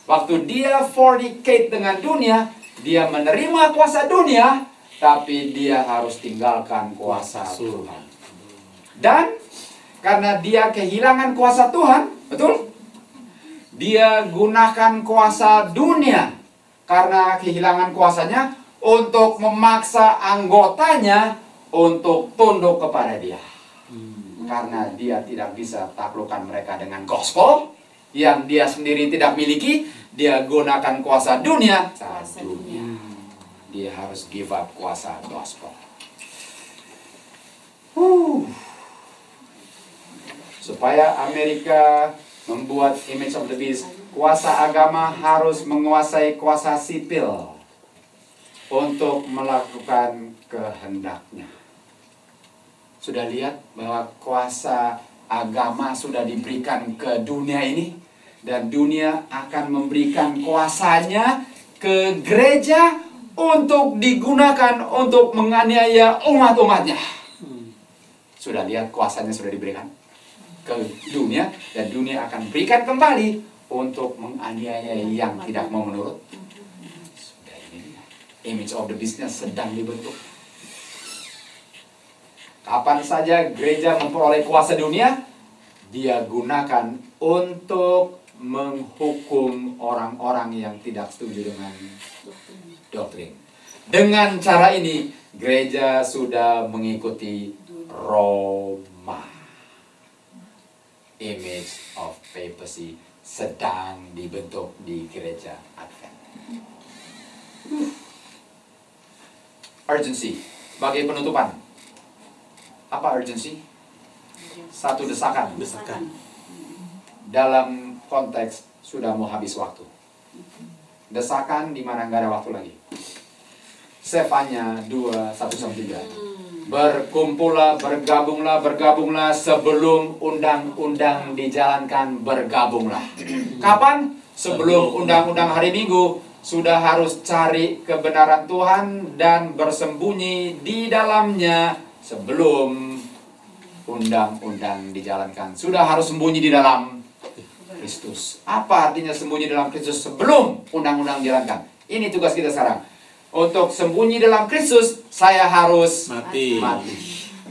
Waktu dia fornicate dengan dunia, dia menerima kuasa dunia, tapi dia harus tinggalkan kuasa Tuhan. Dan karena dia kehilangan kuasa Tuhan, betul? Dia gunakan kuasa dunia karena kehilangan kuasanya untuk memaksa anggotanya untuk tunduk kepada dia. Karena dia tidak bisa taklukkan mereka dengan gospel yang dia sendiri tidak miliki, dia gunakan kuasa dunia. Dia harus give up kuasa gospel. Supaya Amerika membuat image of the beast, kuasa agama harus menguasai kuasa sipil untuk melakukan kehendaknya. Sudah lihat bahwa kuasa agama sudah diberikan ke dunia ini, dan dunia akan memberikan kuasanya ke gereja untuk digunakan untuk menganiaya umat-umatnya. Sudah lihat kuasanya sudah diberikan ke dunia, dan dunia akan berikan kembali untuk menganiaya yang tidak mau menurut. Sudah, ini dia. Image of the business sedang dibentuk. Kapan saja gereja memperoleh kuasa dunia, dia gunakan untuk menghukum orang-orang yang tidak setuju dengan doktrin. Dengan cara ini, gereja sudah mengikuti Roma. Image of papacy sedang dibentuk di gereja Advent. Urgency. Sebagai penutupan. Apa urgency? Satu desakan. Dalam konteks sudah mau habis waktu. Desakan di mana nggak ada waktu lagi. Sefanya 2:1-3. Berkumpullah, bergabunglah sebelum undang-undang dijalankan, bergabunglah. Kapan? Sebelum undang-undang hari Minggu. Sudah harus cari kebenaran Tuhan dan bersembunyi di dalamnya sebelum undang-undang dijalankan. Sudah harus sembunyi di dalam Kristus. Apa artinya sembunyi dalam Kristus sebelum undang-undang dijalankan? Ini tugas kita sekarang. Untuk sembunyi dalam Kristus, saya harus mati.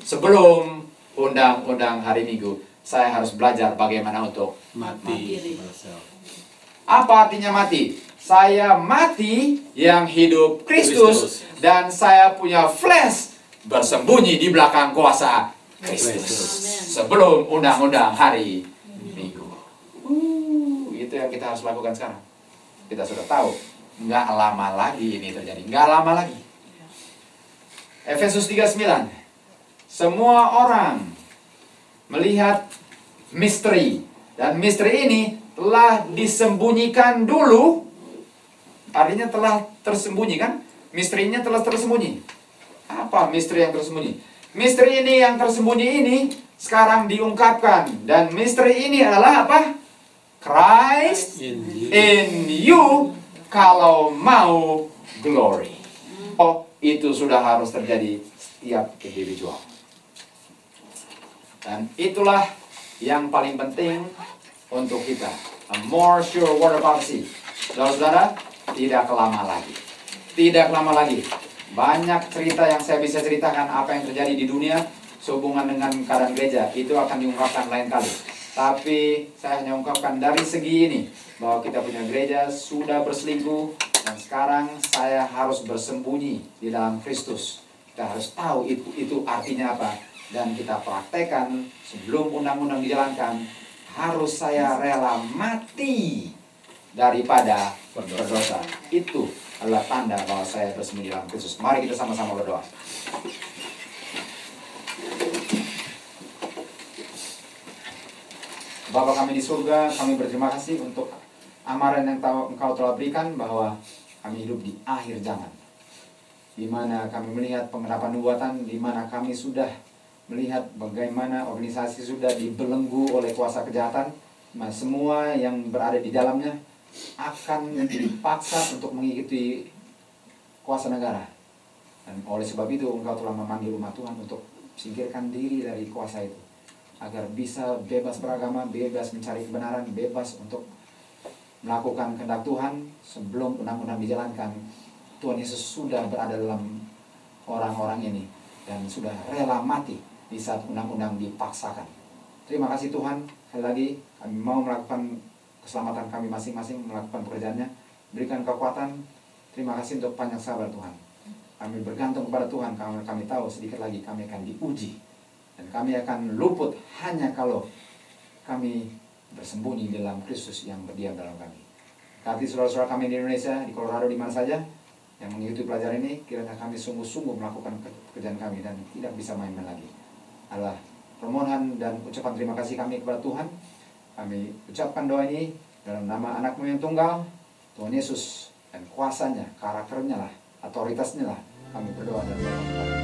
Sebelum undang-undang hari Minggu, saya harus belajar bagaimana untuk mati. Apa artinya mati? Saya mati yang hidup Kristus, dan saya punya flesh bersembunyi di belakang kuasa Kristus. Sebelum undang-undang hari Minggu. Itu yang kita harus lakukan sekarang. Kita sudah tahu, nggak lama lagi ini terjadi. Nggak lama lagi. Efesus 3:9. Semua orang melihat misteri. Dan misteri ini telah disembunyikan dulu. Artinya telah tersembunyi kan? Misterinya telah tersembunyi. Apa misteri yang tersembunyi? Misteri ini yang tersembunyi ini sekarang diungkapkan. Dan misteri ini adalah apa? Christ in you, kalau mau glory. Oh, itu sudah harus terjadi setiap individual. Dan itulah yang paling penting untuk kita. A more sure word of prophecy. Saudara-saudara, tidak lama lagi. Tidak lama lagi. Banyak cerita yang saya bisa ceritakan apa yang terjadi di dunia sehubungan dengan keadaan gereja. Itu akan diungkapkan lain kali. Tapi saya hanya ungkapkan dari segi ini, bahwa kita punya gereja sudah berselingkuh, dan sekarang saya harus bersembunyi di dalam Kristus. Kita harus tahu itu artinya apa, dan kita praktekkan sebelum undang-undang dijalankan. Harus saya rela mati daripada berdosa. Itu adalah tanda bahwa saya bersembunyi dalam Kristus. Mari kita sama-sama berdoa. Bapa kami di surga, kami berterima kasih untuk amaran yang Engkau telah berikan, bahwa kami hidup di akhir zaman, di mana kami melihat penerapan nubuatan, di mana kami sudah melihat bagaimana organisasi sudah dibelenggu oleh kuasa kejahatan. Semua yang berada di dalamnya akan dipaksa untuk mengikuti kuasa negara. Dan oleh sebab itu Engkau telah memanggil umat Tuhan untuk singkirkan diri dari kuasa itu, agar bisa bebas beragama, bebas mencari kebenaran, bebas untuk melakukan kehendak Tuhan. Sebelum undang-undang dijalankan, Tuhan Yesus sudah berada dalam orang-orang ini dan sudah rela mati di saat undang-undang dipaksakan. Terima kasih Tuhan. Sekali lagi kami mau melakukan keselamatan kami masing-masing, melakukan pekerjaannya. Berikan kekuatan. Terima kasih untuk panjang sabar Tuhan. Kami bergantung kepada Tuhan, karena kami tahu sedikit lagi kami akan diuji. Dan kami akan luput hanya kalau kami bersembunyi dalam Kristus yang berdiam dalam kami. Kasih saudara-saudara kami di Indonesia, di Colorado, di mana saja yang mengikuti pelajaran ini, kiranya kami sungguh-sungguh melakukan pekerjaan kami dan tidak bisa main-main lagi. Adalah permohonan dan ucapan terima kasih kami kepada Tuhan. Kami ucapkan doa ini dalam nama Anak-Mu yang tunggal, Tuhan Yesus, dan kuasanya, karakternya lah, otoritasnya lah, kami berdoa dan berdoa.